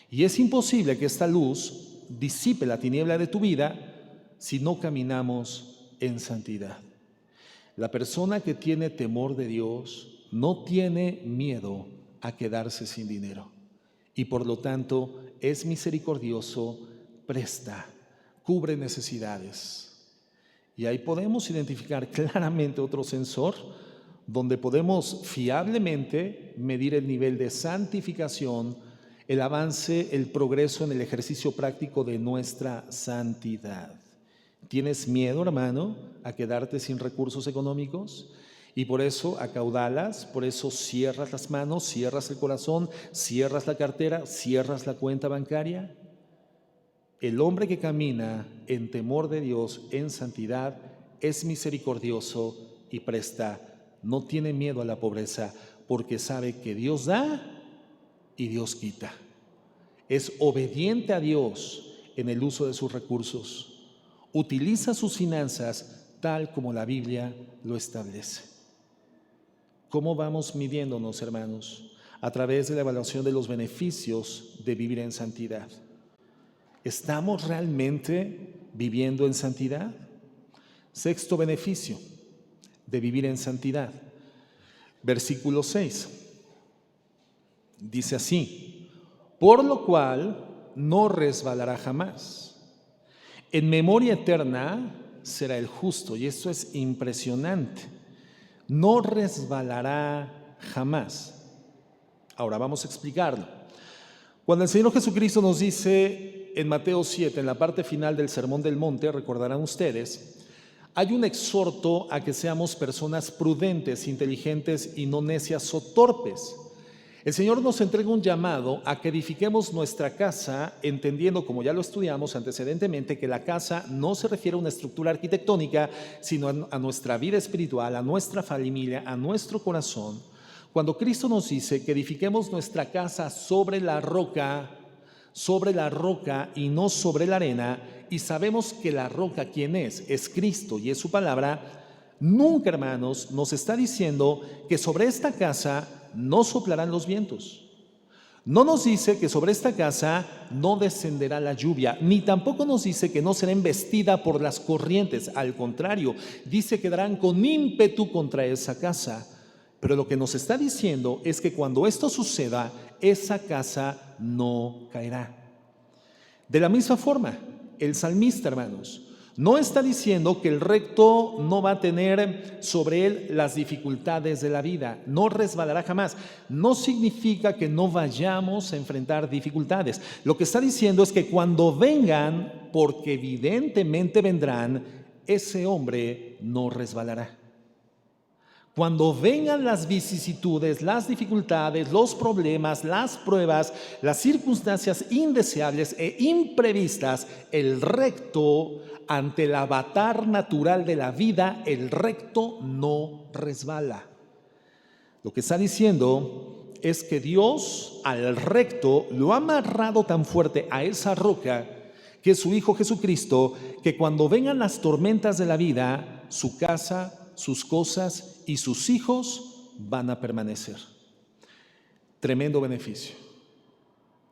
Y es imposible que esta luz disipe la tiniebla de tu vida si no caminamos en santidad. La persona que tiene temor de Dios no tiene miedo a quedarse sin dinero y por lo tanto es misericordioso, presta, cubre necesidades. Y ahí podemos identificar claramente otro sensor donde podemos fiablemente medir el nivel de santificación, el avance, el progreso en el ejercicio práctico de nuestra santidad. ¿Tienes miedo, hermano, a quedarte sin recursos económicos? Y por eso acaudalas, por eso cierras las manos, cierras el corazón, cierras la cartera, cierras la cuenta bancaria. El hombre que camina en temor de Dios, en santidad, es misericordioso y presta. No tiene miedo a la pobreza porque sabe que Dios da y Dios quita. Es obediente a Dios en el uso de sus recursos. Utiliza sus finanzas tal como la Biblia lo establece. ¿Cómo vamos midiéndonos, hermanos? A través de la evaluación de los beneficios de vivir en santidad. ¿Estamos realmente viviendo en santidad? Sexto beneficio de vivir en santidad. Versículo 6. Dice así: por lo cual no resbalará jamás. En memoria eterna será el justo. Y esto es impresionante. No resbalará jamás. Ahora vamos a explicarlo. Cuando el Señor Jesucristo nos dice en Mateo 7, en la parte final del Sermón del Monte, recordarán ustedes, hay un exhorto a que seamos personas prudentes, inteligentes y no necias o torpes. El Señor nos entrega un llamado a que edifiquemos nuestra casa, entendiendo, como ya lo estudiamos antecedentemente, que la casa no se refiere a una estructura arquitectónica, sino a nuestra vida espiritual, a nuestra familia, a nuestro corazón. Cuando Cristo nos dice que edifiquemos nuestra casa sobre la roca y no sobre la arena, y sabemos que la roca, ¿quién es? Es Cristo y es su palabra. Nunca, hermanos, nos está diciendo que sobre esta casa no soplarán los vientos. No nos dice que sobre esta casa no descenderá la lluvia, ni tampoco nos dice que no será embestida por las corrientes. Al contrario, dice que darán con ímpetu contra esa casa. Pero lo que nos está diciendo es que cuando esto suceda, esa casa no caerá. De la misma forma, el salmista, hermanos, no está diciendo que el recto no va a tener sobre él las dificultades de la vida, no resbalará jamás. No significa que no vayamos a enfrentar dificultades. Lo que está diciendo es que cuando vengan, porque evidentemente vendrán, ese hombre no resbalará. Cuando vengan las vicisitudes, las dificultades, los problemas, las pruebas, las circunstancias indeseables e imprevistas, el recto, ante el avatar natural de la vida, el recto no resbala. Lo que está diciendo es que Dios al recto lo ha amarrado tan fuerte a esa roca, que es su Hijo Jesucristo, que cuando vengan las tormentas de la vida, su casa, sus cosas y sus hijos van a permanecer. Tremendo beneficio,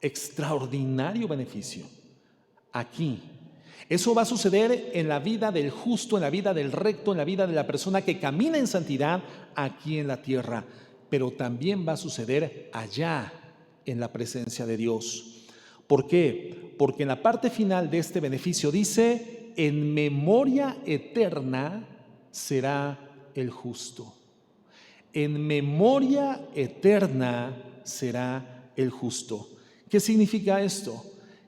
extraordinario beneficio. Aquí, eso va a suceder en la vida del justo, en la vida del recto, en la vida de la persona que camina en santidad aquí en la tierra, pero también va a suceder allá en la presencia de Dios. ¿Por qué? Porque en la parte final de este beneficio dice: en memoria eterna será el justo. En memoria eterna será el justo. ¿Qué significa esto?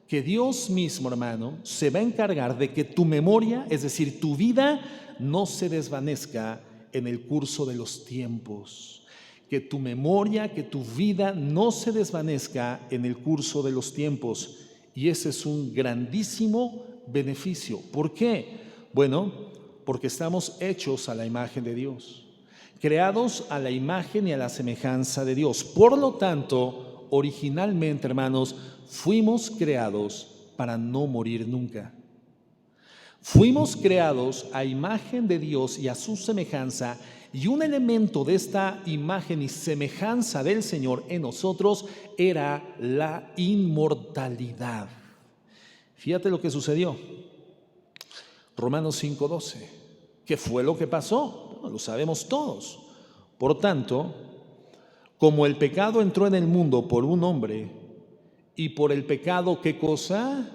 Que Dios mismo, hermano, se va a encargar de que tu memoria, es decir, tu vida, no se desvanezca en el curso de los tiempos. Que tu memoria, que tu vida no se desvanezca en el curso de los tiempos. Y ese es un grandísimo beneficio. ¿Por qué? Bueno, porque estamos hechos a la imagen de Dios, creados a la imagen y a la semejanza de Dios. Por lo tanto, originalmente, hermanos, fuimos creados para no morir nunca. Fuimos creados a imagen de Dios y a su semejanza, y un elemento de esta imagen y semejanza del Señor en nosotros era la inmortalidad. Fíjate lo que sucedió. Romanos 5:12. ¿Qué fue lo que pasó? Bueno, lo sabemos todos. Por tanto, como el pecado entró en el mundo por un hombre, y por el pecado, ¿qué cosa?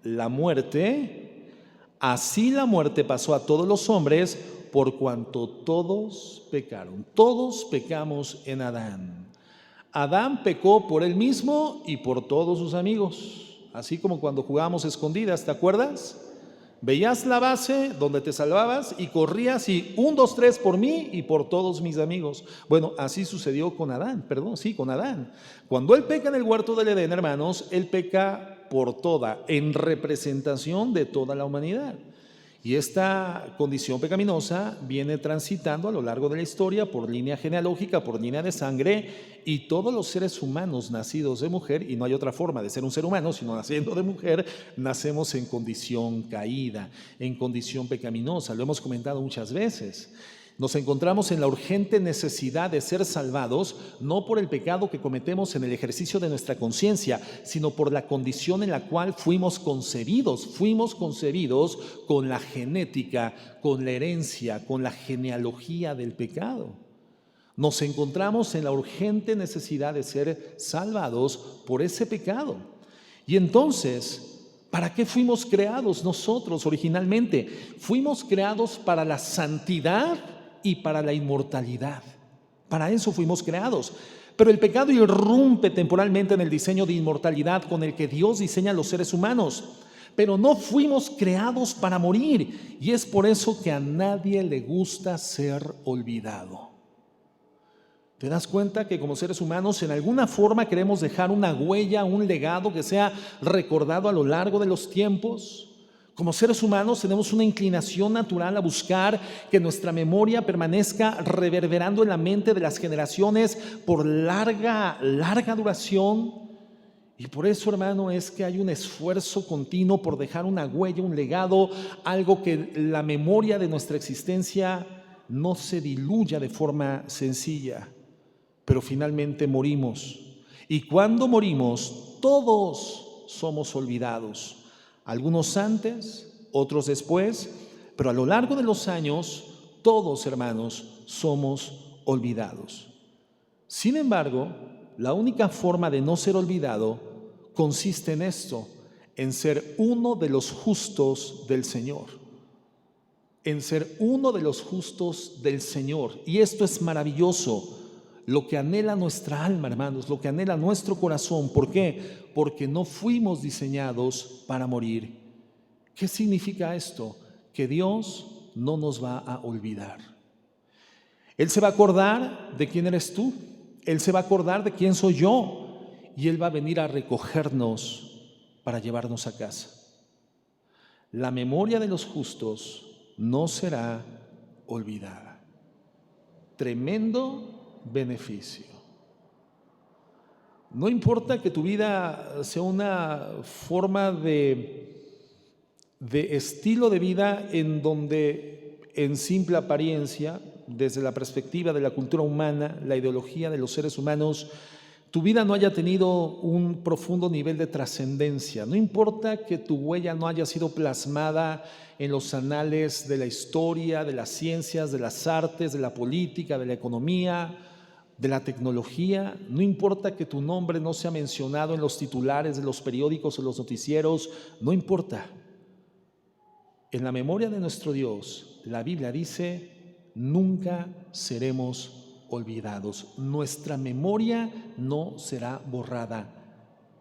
La muerte. Así la muerte pasó a todos los hombres, por cuanto todos pecaron. Todos pecamos en Adán. Adán pecó por él mismo y por todos sus amigos. Así como cuando jugábamos escondidas, ¿te acuerdas? Veías la base donde te salvabas y corrías y 1, 2, 3 por mí y por todos mis amigos. Bueno, así sucedió con Adán, con Adán. Cuando él peca en el huerto del Edén, hermanos, él peca por toda, en representación de toda la humanidad. Y esta condición pecaminosa viene transitando a lo largo de la historia por línea genealógica, por línea de sangre, y todos los seres humanos nacidos de mujer, y no hay otra forma de ser un ser humano, sino naciendo de mujer, nacemos en condición caída, en condición pecaminosa. Lo hemos comentado muchas veces. Nos encontramos en la urgente necesidad de ser salvados, no por el pecado que cometemos en el ejercicio de nuestra conciencia, sino por la condición en la cual fuimos concebidos. Fuimos concebidos con la genética, con la herencia, con la genealogía del pecado. Nos encontramos en la urgente necesidad de ser salvados por ese pecado. Y entonces, ¿para qué fuimos creados nosotros originalmente? Fuimos creados para la santidad y para la inmortalidad. Para eso fuimos creados. Pero el pecado irrumpe temporalmente en el diseño de inmortalidad con el que Dios diseña a los seres humanos. Pero no fuimos creados para morir. Y es por eso que a nadie le gusta ser olvidado. ¿Te das cuenta que como seres humanos en alguna forma queremos dejar una huella, un legado que sea recordado a lo largo de los tiempos? Como seres humanos tenemos una inclinación natural a buscar que nuestra memoria permanezca reverberando en la mente de las generaciones por larga duración. Y por eso, hermano, es que hay un esfuerzo continuo por dejar una huella, un legado, algo que la memoria de nuestra existencia no se diluya de forma sencilla. Pero finalmente morimos. Y cuando morimos, todos somos olvidados. Algunos antes, otros después, pero a lo largo de los años, todos, hermanos, somos olvidados. Sin embargo, la única forma de no ser olvidado consiste en esto, en ser uno de los justos del Señor. En ser uno de los justos del Señor. Y esto es maravilloso. Lo que anhela nuestra alma, hermanos, lo que anhela nuestro corazón. ¿Por qué? Porque no fuimos diseñados para morir. ¿Qué significa esto? Que Dios no nos va a olvidar. Él se va a acordar de quién eres tú. Él se va a acordar de quién soy yo. Y Él va a venir a recogernos para llevarnos a casa. La memoria de los justos no será olvidada. Tremendo beneficio. No importa que tu vida sea una forma de estilo de vida en donde en simple apariencia, desde la perspectiva de la cultura humana, la ideología de los seres humanos, tu vida no haya tenido un profundo nivel de trascendencia. No importa que tu huella no haya sido plasmada en los anales de la historia, de las ciencias, de las artes, de la política, de la economía, de la tecnología. No importa que tu nombre no sea mencionado en los titulares de los periódicos o los noticieros. No importa. En la memoria de nuestro Dios, la Biblia dice, nunca seremos olvidados. Nuestra memoria no será borrada.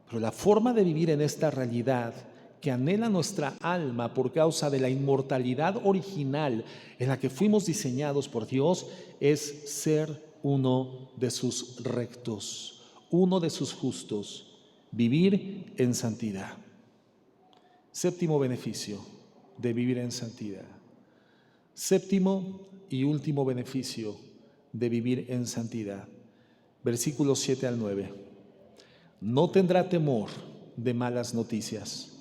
Pero la forma de vivir en esta realidad que anhela nuestra alma por causa de la inmortalidad original en la que fuimos diseñados por Dios es ser uno de sus rectos, uno de sus justos, vivir en santidad. Séptimo beneficio de vivir en santidad. Séptimo y último beneficio de vivir en santidad. Versículos 7 al 9. No tendrá temor de malas noticias.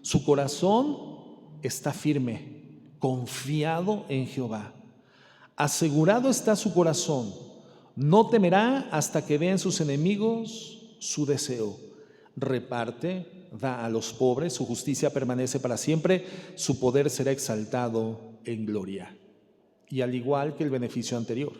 Su corazón está firme, confiado en Jehová. Asegurado está su corazón. No temerá hasta que vean sus enemigos su deseo. Reparte, da a los pobres, su justicia permanece para siempre, su poder será exaltado en gloria. Y al igual que el beneficio anterior.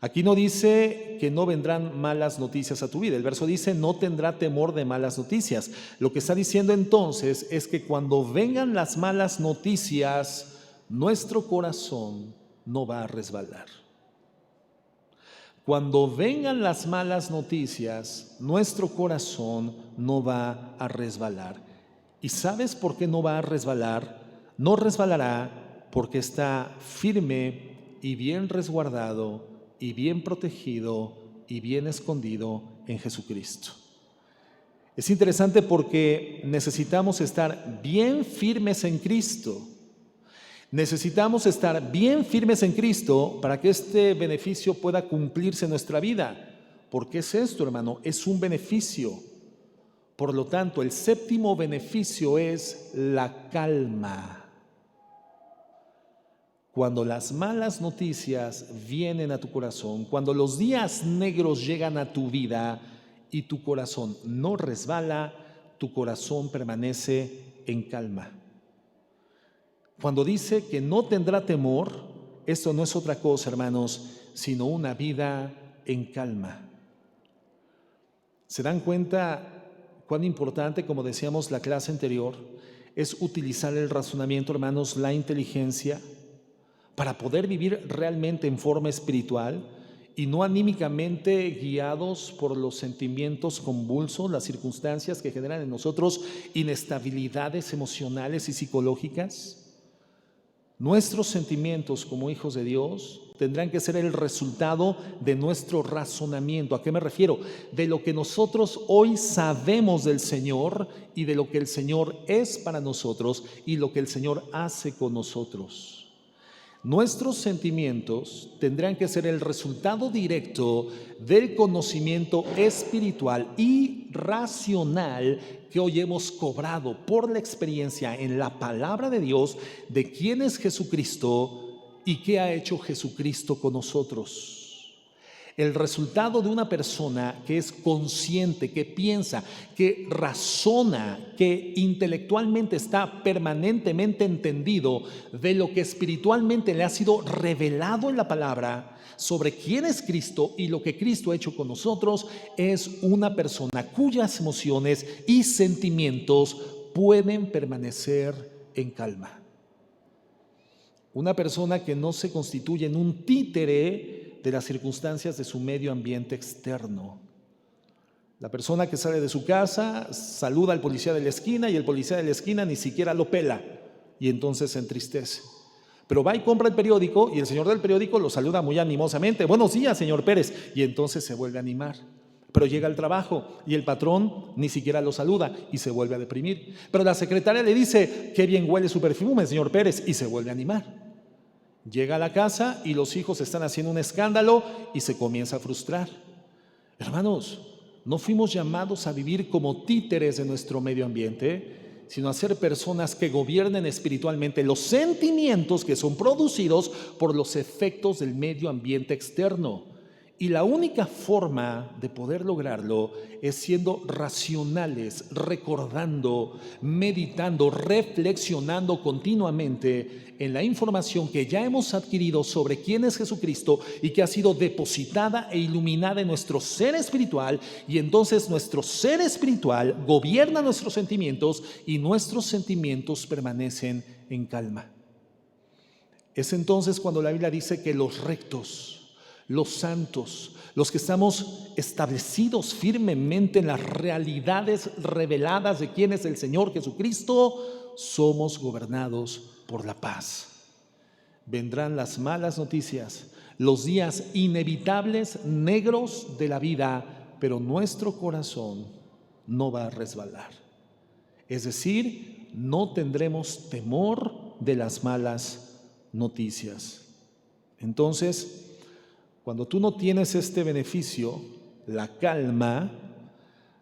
Aquí no dice que no vendrán malas noticias a tu vida. El verso dice, no tendrá temor de malas noticias. Lo que está diciendo entonces es que cuando vengan las malas noticias, nuestro corazón no va a resbalar. Cuando vengan las malas noticias, nuestro corazón no va a resbalar. ¿Y sabes por qué no va a resbalar? No resbalará porque está firme y bien resguardado y bien protegido y bien escondido en Jesucristo. Es interesante porque necesitamos estar bien firmes en Cristo. Necesitamos estar bien firmes en Cristo para que este beneficio pueda cumplirse en nuestra vida. ¿Por qué es esto, hermano? Es un beneficio. Por lo tanto, el séptimo beneficio es la calma. Cuando las malas noticias vienen a tu corazón, cuando los días negros llegan a tu vida y tu corazón no resbala, tu corazón permanece en calma. Cuando dice que no tendrá temor, esto no es otra cosa, hermanos, sino una vida en calma. ¿Se dan cuenta cuán importante, como decíamos la clase anterior, es utilizar el razonamiento, hermanos, la inteligencia, para poder vivir realmente en forma espiritual y no anímicamente guiados por los sentimientos convulsos, las circunstancias que generan en nosotros inestabilidades emocionales y psicológicas? Nuestros sentimientos como hijos de Dios tendrán que ser el resultado de nuestro razonamiento. ¿A qué me refiero? De lo que nosotros hoy sabemos del Señor y de lo que el Señor es para nosotros y lo que el Señor hace con nosotros. Nuestros sentimientos tendrán que ser el resultado directo del conocimiento espiritual y racional que hoy hemos cobrado por la experiencia en la palabra de Dios de quién es Jesucristo y qué ha hecho Jesucristo con nosotros. El resultado de una persona que es consciente, que piensa, que razona, que intelectualmente está permanentemente entendido de lo que espiritualmente le ha sido revelado en la palabra sobre quién es Cristo y lo que Cristo ha hecho con nosotros, es una persona cuyas emociones y sentimientos pueden permanecer en calma. Una persona que no se constituye en un títere de las circunstancias de su medio ambiente externo. La persona que sale de su casa saluda al policía de la esquina y el policía de la esquina ni siquiera lo pela y entonces se entristece. Pero va y compra el periódico y el señor del periódico lo saluda muy animosamente. Buenos días, señor Pérez. Y entonces se vuelve a animar. Pero llega al trabajo y el patrón ni siquiera lo saluda y se vuelve a deprimir. Pero la secretaria le dice, qué bien huele su perfume, señor Pérez, y se vuelve a animar. Llega a la casa y los hijos están haciendo un escándalo y se comienza a frustrar. Hermanos, no fuimos llamados a vivir como títeres de nuestro medio ambiente, sino a ser personas que gobiernen espiritualmente los sentimientos que son producidos por los efectos del medio ambiente externo. Y la única forma de poder lograrlo es siendo racionales, recordando, meditando, reflexionando continuamente en la información que ya hemos adquirido sobre quién es Jesucristo y que ha sido depositada e iluminada en nuestro ser espiritual, y entonces nuestro ser espiritual gobierna nuestros sentimientos y nuestros sentimientos permanecen en calma. Es entonces cuando la Biblia dice que los rectos, los santos, los que estamos establecidos firmemente en las realidades reveladas de quién es el Señor Jesucristo, somos gobernados por la paz. Vendrán las malas noticias, los días inevitables, negros de la vida, pero nuestro corazón no va a resbalar. Es decir, no tendremos temor de las malas noticias. Entonces, cuando tú no tienes este beneficio, la calma,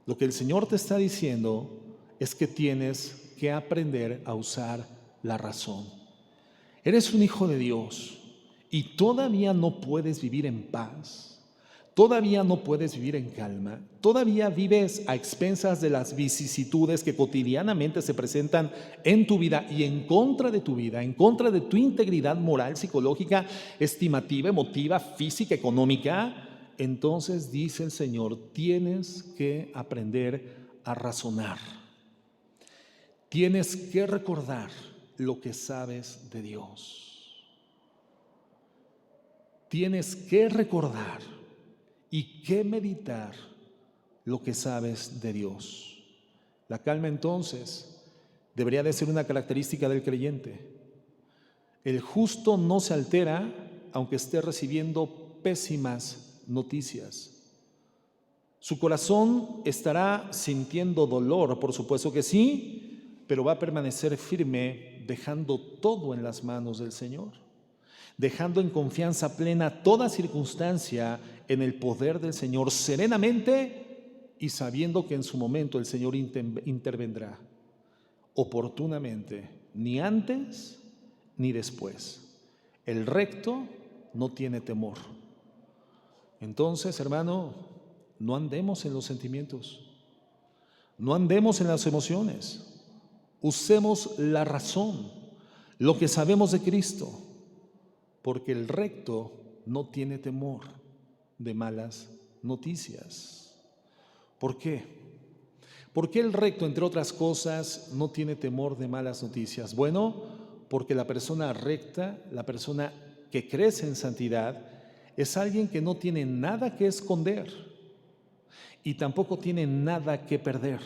lo que el Señor te está diciendo es que tienes que aprender a usar la razón. Eres un hijo de Dios y todavía no puedes vivir en paz, todavía no puedes vivir en calma, todavía vives a expensas de las vicisitudes que cotidianamente se presentan en tu vida y en contra de tu vida, en contra de tu integridad moral, psicológica, estimativa, emotiva, física, económica. Entonces dice el Señor, tienes que aprender a razonar. Tienes que recordar lo que sabes de Dios. Tienes que recordar y que meditar lo que sabes de Dios. La calma entonces debería de ser una característica del creyente. El justo no se altera aunque esté recibiendo pésimas noticias. Su corazón estará sintiendo dolor, por supuesto que sí, pero va a permanecer firme, dejando todo en las manos del Señor, dejando en confianza plena toda circunstancia en el poder del Señor, serenamente y sabiendo que en su momento el Señor intervendrá oportunamente, ni antes ni después. El recto no tiene temor. Entonces, hermano, no andemos en los sentimientos, no andemos en las emociones, usemos la razón, lo que sabemos de Cristo, porque el recto no tiene temor de malas noticias. ¿Por qué? ¿Por qué el recto, entre otras cosas, no tiene temor de malas noticias? Bueno, porque la persona recta, la persona que crece en santidad, es alguien que no tiene nada que esconder y tampoco tiene nada que perder.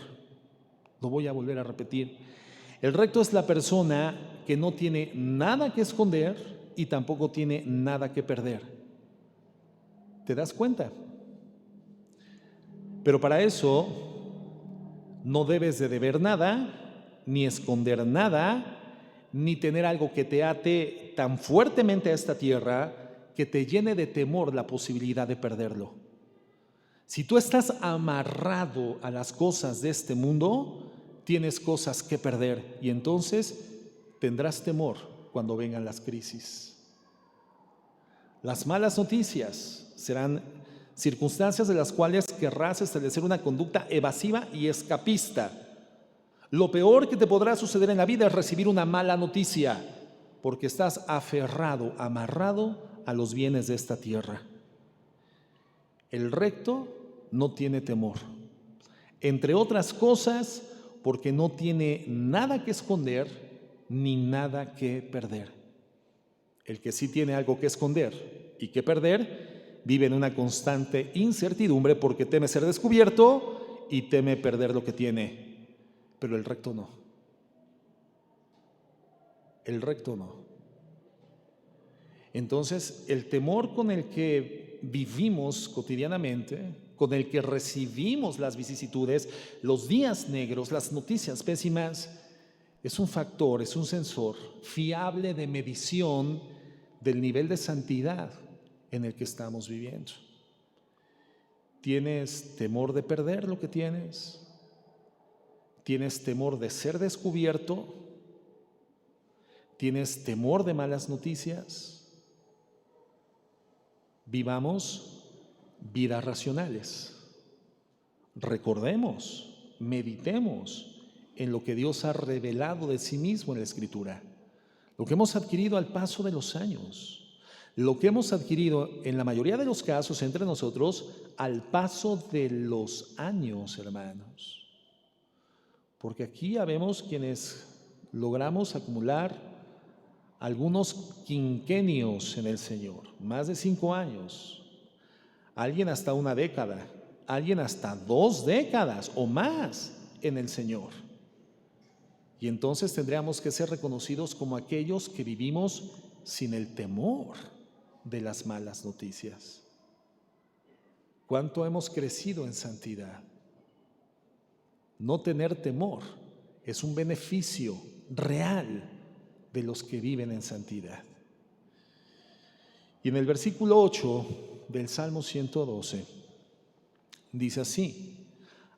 Lo voy a volver a repetir. El recto es la persona que no tiene nada que esconder y tampoco tiene nada que perder. ¿Te das cuenta? Pero para eso no debes de deber nada, ni esconder nada, ni tener algo que te ate tan fuertemente a esta tierra que te llene de temor la posibilidad de perderlo. Si tú estás amarrado a las cosas de este mundo, tienes cosas que perder y entonces tendrás temor cuando vengan las crisis. Las malas noticias serán circunstancias de las cuales querrás establecer una conducta evasiva y escapista. Lo peor que te podrá suceder en la vida es recibir una mala noticia, porque estás aferrado, amarrado a los bienes de esta tierra. El recto no tiene temor, entre otras cosas, porque no tiene nada que esconder ni nada que perder. El que sí tiene algo que esconder y que perder, vive en una constante incertidumbre porque teme ser descubierto y teme perder lo que tiene. Pero el recto no. El recto no. Entonces, el temor con el que vivimos cotidianamente, con el que recibimos las vicisitudes, los días negros, las noticias pésimas, es un factor, es un sensor fiable de medición del nivel de santidad en el que estamos viviendo. ¿Tienes temor de perder lo que tienes? ¿Tienes temor de ser descubierto? ¿Tienes temor de malas noticias? Vivamos vidas racionales. Recordemos, meditemos en lo que Dios ha revelado de sí mismo en la Escritura, lo que hemos adquirido al paso de los años, lo que hemos adquirido en la mayoría de los casos entre nosotros al paso de los años, hermanos. Porque aquí ya vemos quienes logramos acumular algunos quinquenios en el Señor, más de 5 años, alguien hasta una década, alguien hasta 2 décadas o más en el Señor. Y entonces tendríamos que ser reconocidos como aquellos que vivimos sin el temor de las malas noticias. ¿Cuánto hemos crecido en santidad? No tener temor es un beneficio real de los que viven en santidad. Y en el versículo 8 del Salmo 112 dice así: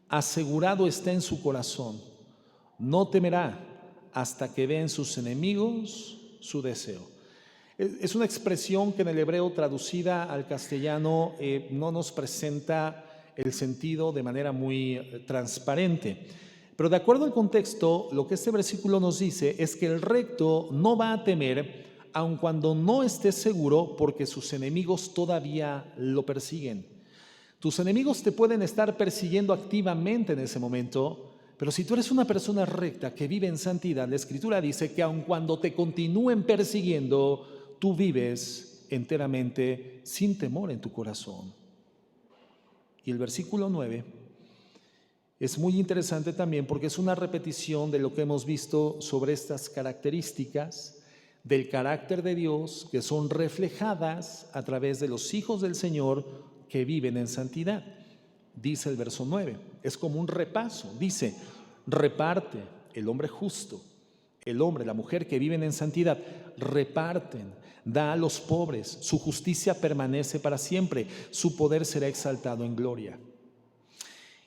asegurado está en su corazón, no temerá hasta que vean sus enemigos su deseo. Es una expresión que en el hebreo traducida al castellano no nos presenta el sentido de manera muy transparente. Pero de acuerdo al contexto, lo que este versículo nos dice es que el recto no va a temer aun cuando no esté seguro, porque sus enemigos todavía lo persiguen. Tus enemigos te pueden estar persiguiendo activamente en ese momento, pero si tú eres una persona recta que vive en santidad, la Escritura dice que aun cuando te continúen persiguiendo, tú vives enteramente sin temor en tu corazón. Y el versículo 9 es muy interesante también porque es una repetición de lo que hemos visto sobre estas características del carácter de Dios que son reflejadas a través de los hijos del Señor que viven en santidad. Dice el verso 9, es como un repaso. Dice: reparte el hombre justo, el hombre, la mujer que viven en santidad, reparten, da a los pobres, su justicia permanece para siempre, su poder será exaltado en gloria.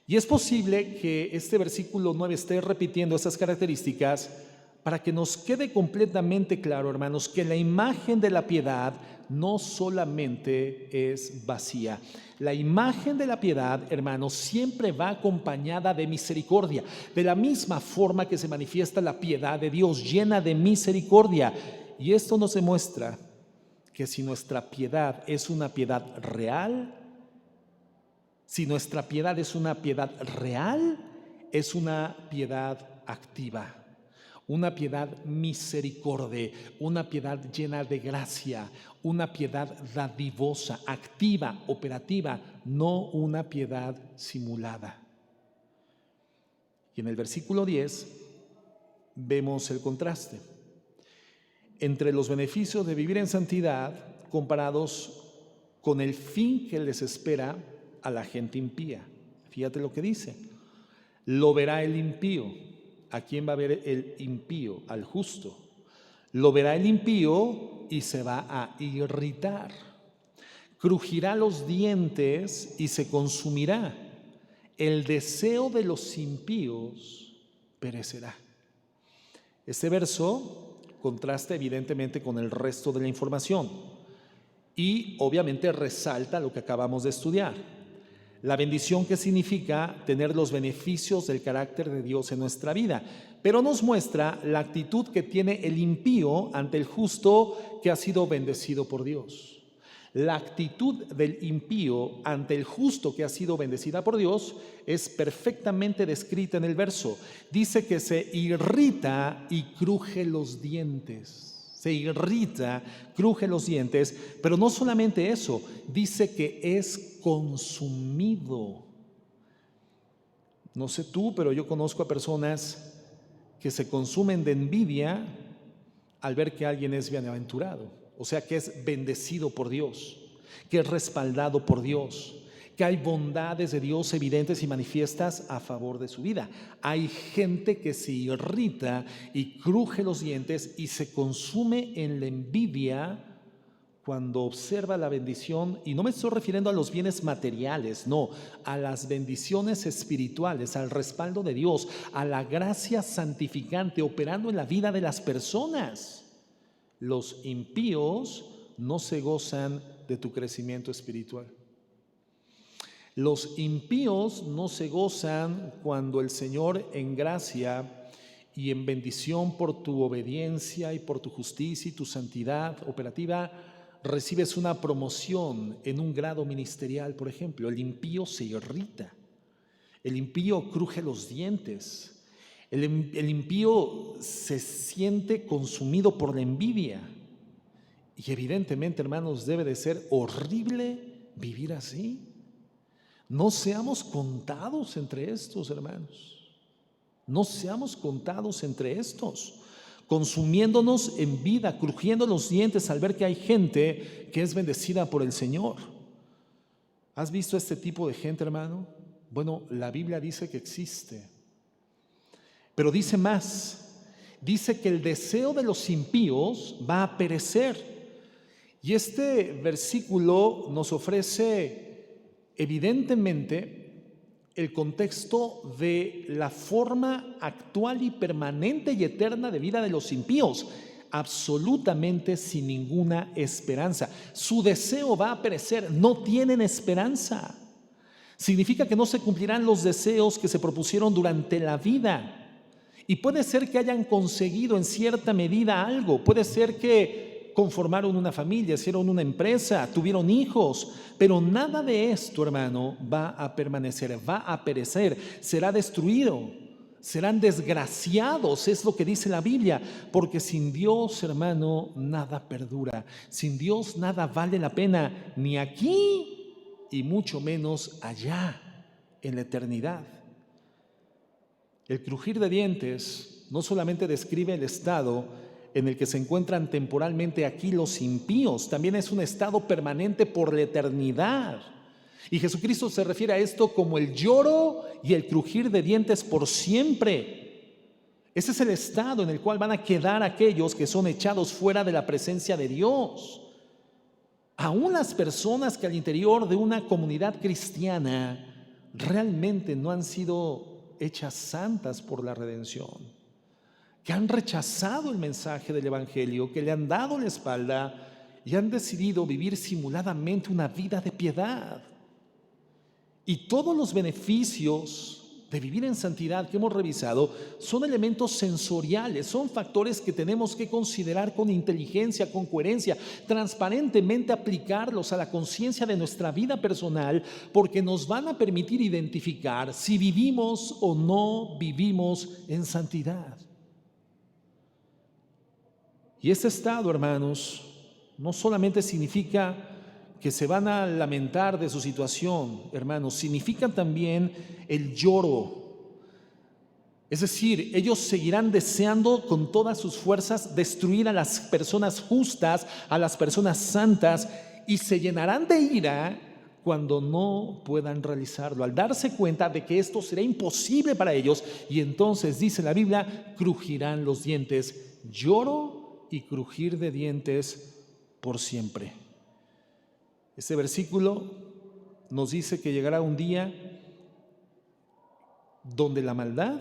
Y es posible que este versículo 9 esté repitiendo esas características para que nos quede completamente claro, hermanos, que la imagen de la piedad no solamente es vacía. La imagen de la piedad, hermanos, siempre va acompañada de misericordia, de la misma forma que se manifiesta la piedad de Dios, llena de misericordia. Y esto nos demuestra que si nuestra piedad es una piedad real, si nuestra piedad es una piedad real, es una piedad activa, una piedad misericordia, una piedad llena de gracia, una piedad dadivosa, activa, operativa, no una piedad simulada. Y en el versículo 10 vemos el contraste entre los beneficios de vivir en santidad comparados con el fin que les espera a la gente impía. Fíjate lo que dice: lo verá el impío. ¿A quién va a ver el impío? Al justo. Lo verá el impío y se va a irritar. Crujirá los dientes y se consumirá. El deseo de los impíos perecerá. Este verso contrasta evidentemente con el resto de la información y obviamente resalta lo que acabamos de estudiar: la bendición que significa tener los beneficios del carácter de Dios en nuestra vida, pero nos muestra la actitud que tiene el impío ante el justo que ha sido bendecido por Dios. La actitud del impío ante el justo que ha sido bendecida por Dios es perfectamente descrita en el verso. Dice que se irrita y cruje los dientes. Se irrita, cruje los dientes, pero no solamente eso, dice que es consumido. No sé tú, pero yo conozco a personas que se consumen de envidia al ver que alguien es bienaventurado. O sea, que es bendecido por Dios, que es respaldado por Dios, que hay bondades de Dios evidentes y manifiestas a favor de su vida. Hay gente que se irrita y cruje los dientes y se consume en la envidia cuando observa la bendición, y no me estoy refiriendo a los bienes materiales, no, a las bendiciones espirituales, al respaldo de Dios, a la gracia santificante operando en la vida de las personas. Los impíos no se gozan de tu crecimiento espiritual. Los impíos no se gozan cuando el Señor en gracia y en bendición por tu obediencia y por tu justicia y tu santidad operativa recibes una promoción en un grado ministerial, por ejemplo. El impío se irrita, el impío cruje los dientes. El impío se siente consumido por la envidia. Y evidentemente, hermanos, debe de ser horrible vivir así. No seamos contados entre estos, hermanos. No seamos contados entre estos, consumiéndonos en vida, crujiendo los dientes al ver que hay gente que es bendecida por el Señor. ¿Has visto este tipo de gente, hermano? Bueno, la Biblia dice que existe. Pero dice más, dice que el deseo de los impíos va a perecer. Y este versículo nos ofrece evidentemente el contexto de la forma actual y permanente y eterna de vida de los impíos, absolutamente sin ninguna esperanza. Su deseo va a perecer, no tienen esperanza. Significa que no se cumplirán los deseos que se propusieron durante la vida. Y puede ser que hayan conseguido en cierta medida algo, puede ser que conformaron una familia, hicieron una empresa, tuvieron hijos, pero nada de esto, hermano, va a permanecer, va a perecer, será destruido, serán desgraciados, es lo que dice la Biblia, porque sin Dios, hermano, nada perdura, sin Dios nada vale la pena, ni aquí y mucho menos allá en la eternidad. El crujir de dientes no solamente describe el estado en el que se encuentran temporalmente aquí los impíos, también es un estado permanente por la eternidad. Y Jesucristo se refiere a esto como el lloro y el crujir de dientes por siempre. Ese es el estado en el cual van a quedar aquellos que son echados fuera de la presencia de Dios. Aún las personas que al interior de una comunidad cristiana realmente no han sido hechas santas por la redención, que han rechazado el mensaje del Evangelio, que le han dado la espalda y han decidido vivir simuladamente una vida de piedad. Y todos los beneficios de vivir en santidad que hemos revisado son elementos sensoriales, son factores que tenemos que considerar con inteligencia, con coherencia, transparentemente aplicarlos a la conciencia de nuestra vida personal, porque nos van a permitir identificar si vivimos o no vivimos en santidad. Y este estado, hermanos, no solamente significa que se van a lamentar de su situación, hermanos, significa también el lloro. Es decir, ellos seguirán deseando con todas sus fuerzas destruir a las personas justas, a las personas santas, y se llenarán de ira cuando no puedan realizarlo, al darse cuenta de que esto será imposible para ellos. Y entonces, dice la Biblia, crujirán los dientes. Lloro y crujir de dientes por siempre. Este versículo nos dice que llegará un día donde la maldad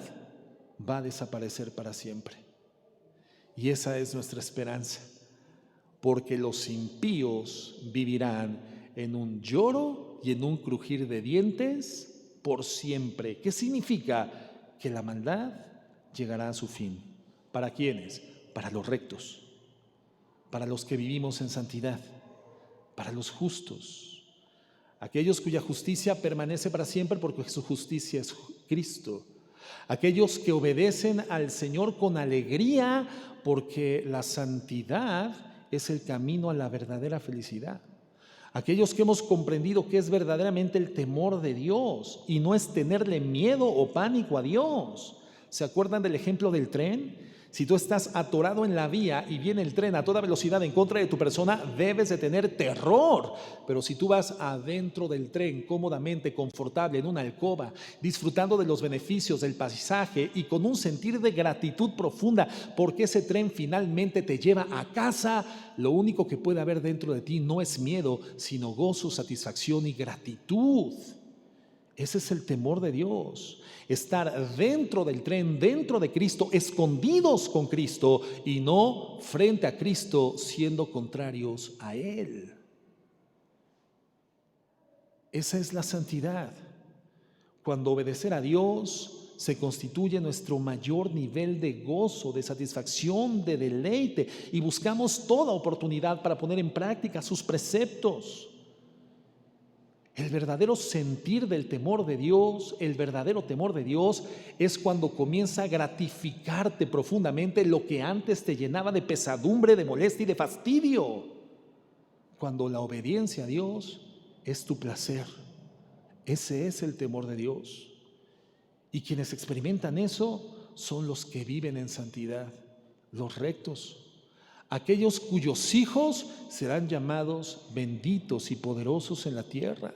va a desaparecer para siempre. Y esa es nuestra esperanza, porque los impíos vivirán en un lloro y en un crujir de dientes por siempre. ¿Qué significa? Que la maldad llegará a su fin. ¿Para quiénes? Para los rectos, para los que vivimos en santidad, para los justos, aquellos cuya justicia permanece para siempre porque su justicia es Cristo, aquellos que obedecen al Señor con alegría porque la santidad es el camino a la verdadera felicidad, aquellos que hemos comprendido que es verdaderamente el temor de Dios y no es tenerle miedo o pánico a Dios. ¿Se acuerdan del ejemplo del tren? Si tú estás atorado en la vía y viene el tren a toda velocidad en contra de tu persona, debes de tener terror. Pero si tú vas adentro del tren cómodamente, confortable, en una alcoba, disfrutando de los beneficios del paisaje y con un sentir de gratitud profunda porque ese tren finalmente te lleva a casa, lo único que puede haber dentro de ti no es miedo, sino gozo, satisfacción y gratitud. Ese es el temor de Dios. Estar dentro del tren, dentro de Cristo, escondidos con Cristo y no frente a Cristo siendo contrarios a Él. Esa es la santidad. Cuando obedecer a Dios se constituye nuestro mayor nivel de gozo, de satisfacción, de deleite, y buscamos toda oportunidad para poner en práctica sus preceptos. El verdadero sentir del temor de Dios, el verdadero temor de Dios es cuando comienza a gratificarte profundamente lo que antes te llenaba de pesadumbre, de molestia y de fastidio. Cuando la obediencia a Dios es tu placer. Ese es el temor de Dios. Y quienes experimentan eso son los que viven en santidad, los rectos. Aquellos cuyos hijos serán llamados benditos y poderosos en la tierra.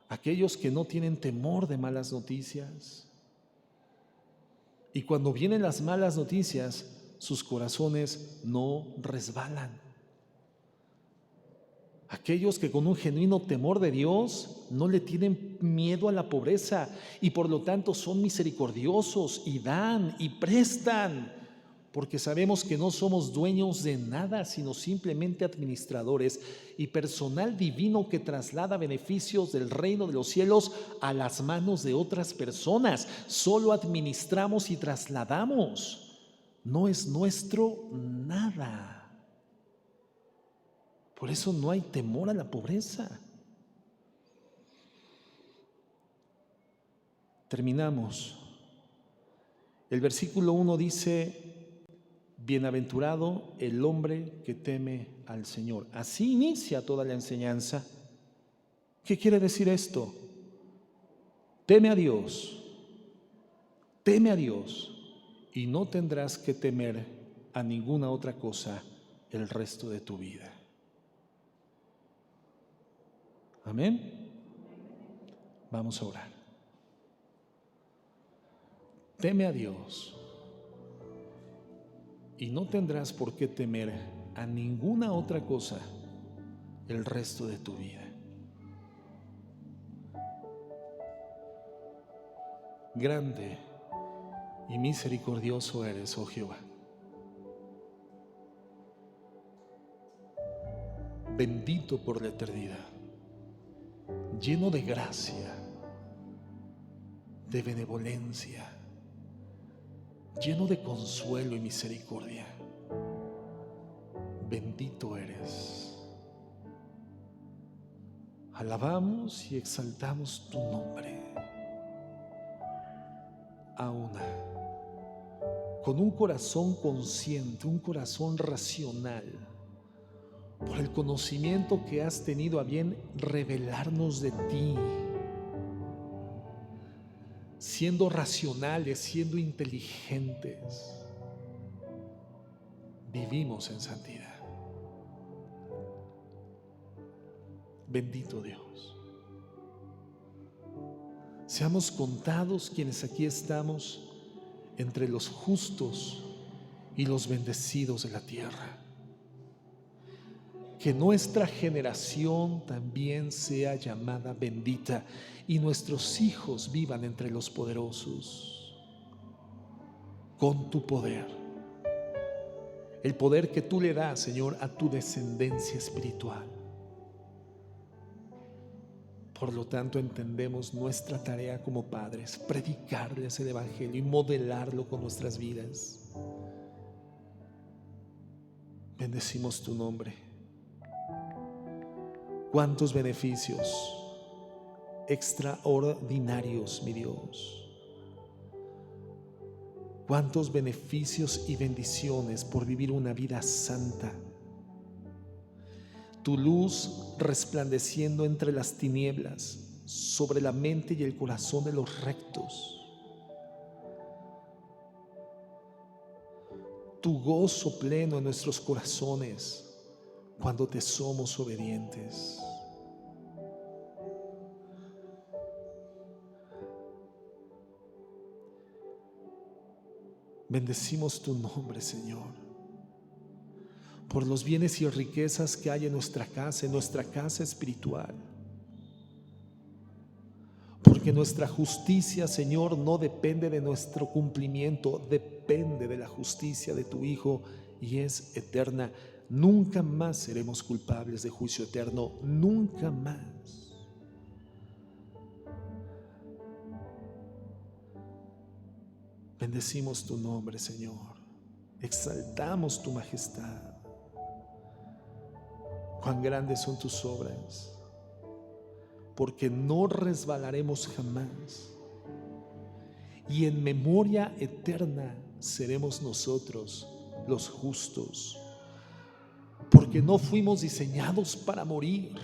Aquellos que no tienen temor de malas noticias. Y cuando vienen las malas noticias, sus corazones no resbalan. Aquellos que con un genuino temor de Dios no le tienen miedo a la pobreza y por lo tanto son misericordiosos y dan y prestan, porque sabemos que no somos dueños de nada, sino simplemente administradores y personal divino que traslada beneficios del reino de los cielos a las manos de otras personas. Solo administramos y trasladamos, no es nuestro nada. Por eso no hay temor a la pobreza. Terminamos. El versículo 1 dice: bienaventurado el hombre que teme al Señor. Así inicia toda la enseñanza. ¿Qué quiere decir esto? Teme a Dios y no tendrás que temer a ninguna otra cosa el resto de tu vida. Amén. Vamos a orar. Teme a Dios y no tendrás por qué temer a ninguna otra cosa el resto de tu vida. Grande y misericordioso eres, oh Jehová. Bendito por la eternidad, lleno de gracia, de benevolencia, lleno de consuelo y misericordia. Bendito eres. Alabamos y exaltamos tu nombre. Ahora, con un corazón consciente, un corazón racional, por el conocimiento que has tenido a bien revelarnos de ti, siendo racionales, siendo inteligentes, vivimos en santidad. Bendito Dios. Seamos contados quienes aquí estamos entre los justos y los bendecidos de la tierra. Que nuestra generación también sea llamada bendita y nuestros hijos vivan entre los poderosos con tu poder. El poder que tú le das, Señor, a tu descendencia espiritual. Por lo tanto, entendemos nuestra tarea como padres, predicarles el evangelio y modelarlo con nuestras vidas. Bendecimos tu nombre. Cuántos beneficios extraordinarios, mi Dios. Cuántos beneficios y bendiciones por vivir una vida santa. Tu luz resplandeciendo entre las tinieblas, sobre la mente y el corazón de los rectos. Tu gozo pleno en nuestros corazones cuando te somos obedientes. Bendecimos tu nombre, Señor, por los bienes y riquezas que hay en nuestra casa espiritual. Porque nuestra justicia, Señor, no depende de nuestro cumplimiento, depende de la justicia de tu Hijo y es eterna. Nunca más seremos culpables de juicio eterno, nunca más. Bendecimos tu nombre, Señor. Exaltamos tu majestad. Cuán grandes son tus obras, porque no resbalaremos jamás. Y en memoria eterna seremos nosotros los justos, porque no fuimos diseñados para morir,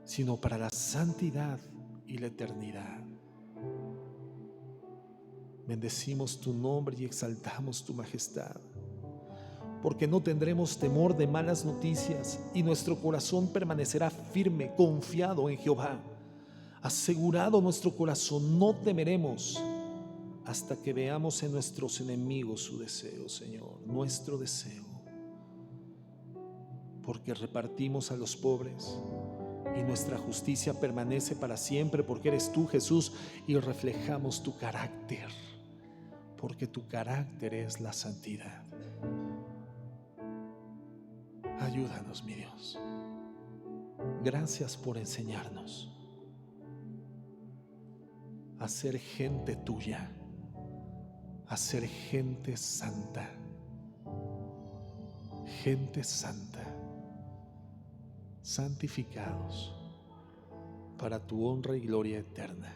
sino para la santidad y la eternidad. Bendecimos tu nombre y exaltamos tu majestad, porque no tendremos temor de malas noticias y nuestro corazón permanecerá firme, confiado en Jehová. Asegurado nuestro corazón, no temeremos hasta que veamos en nuestros enemigos su deseo, Señor, nuestro deseo. Porque repartimos a los pobres y nuestra justicia permanece para siempre, porque eres tú, Jesús, y reflejamos tu carácter, porque tu carácter es la santidad. Ayúdanos, mi Dios. Gracias por enseñarnos a ser gente tuya, a ser gente santa, santificados para tu honra y gloria eterna.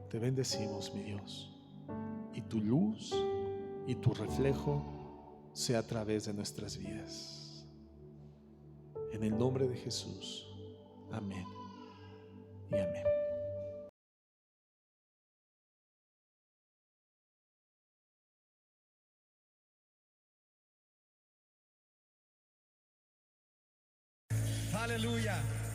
Te bendecimos, mi Dios, y tu luz y tu reflejo sea a través de nuestras vidas. En el nombre de Jesús. Amén y amén. Aleluya.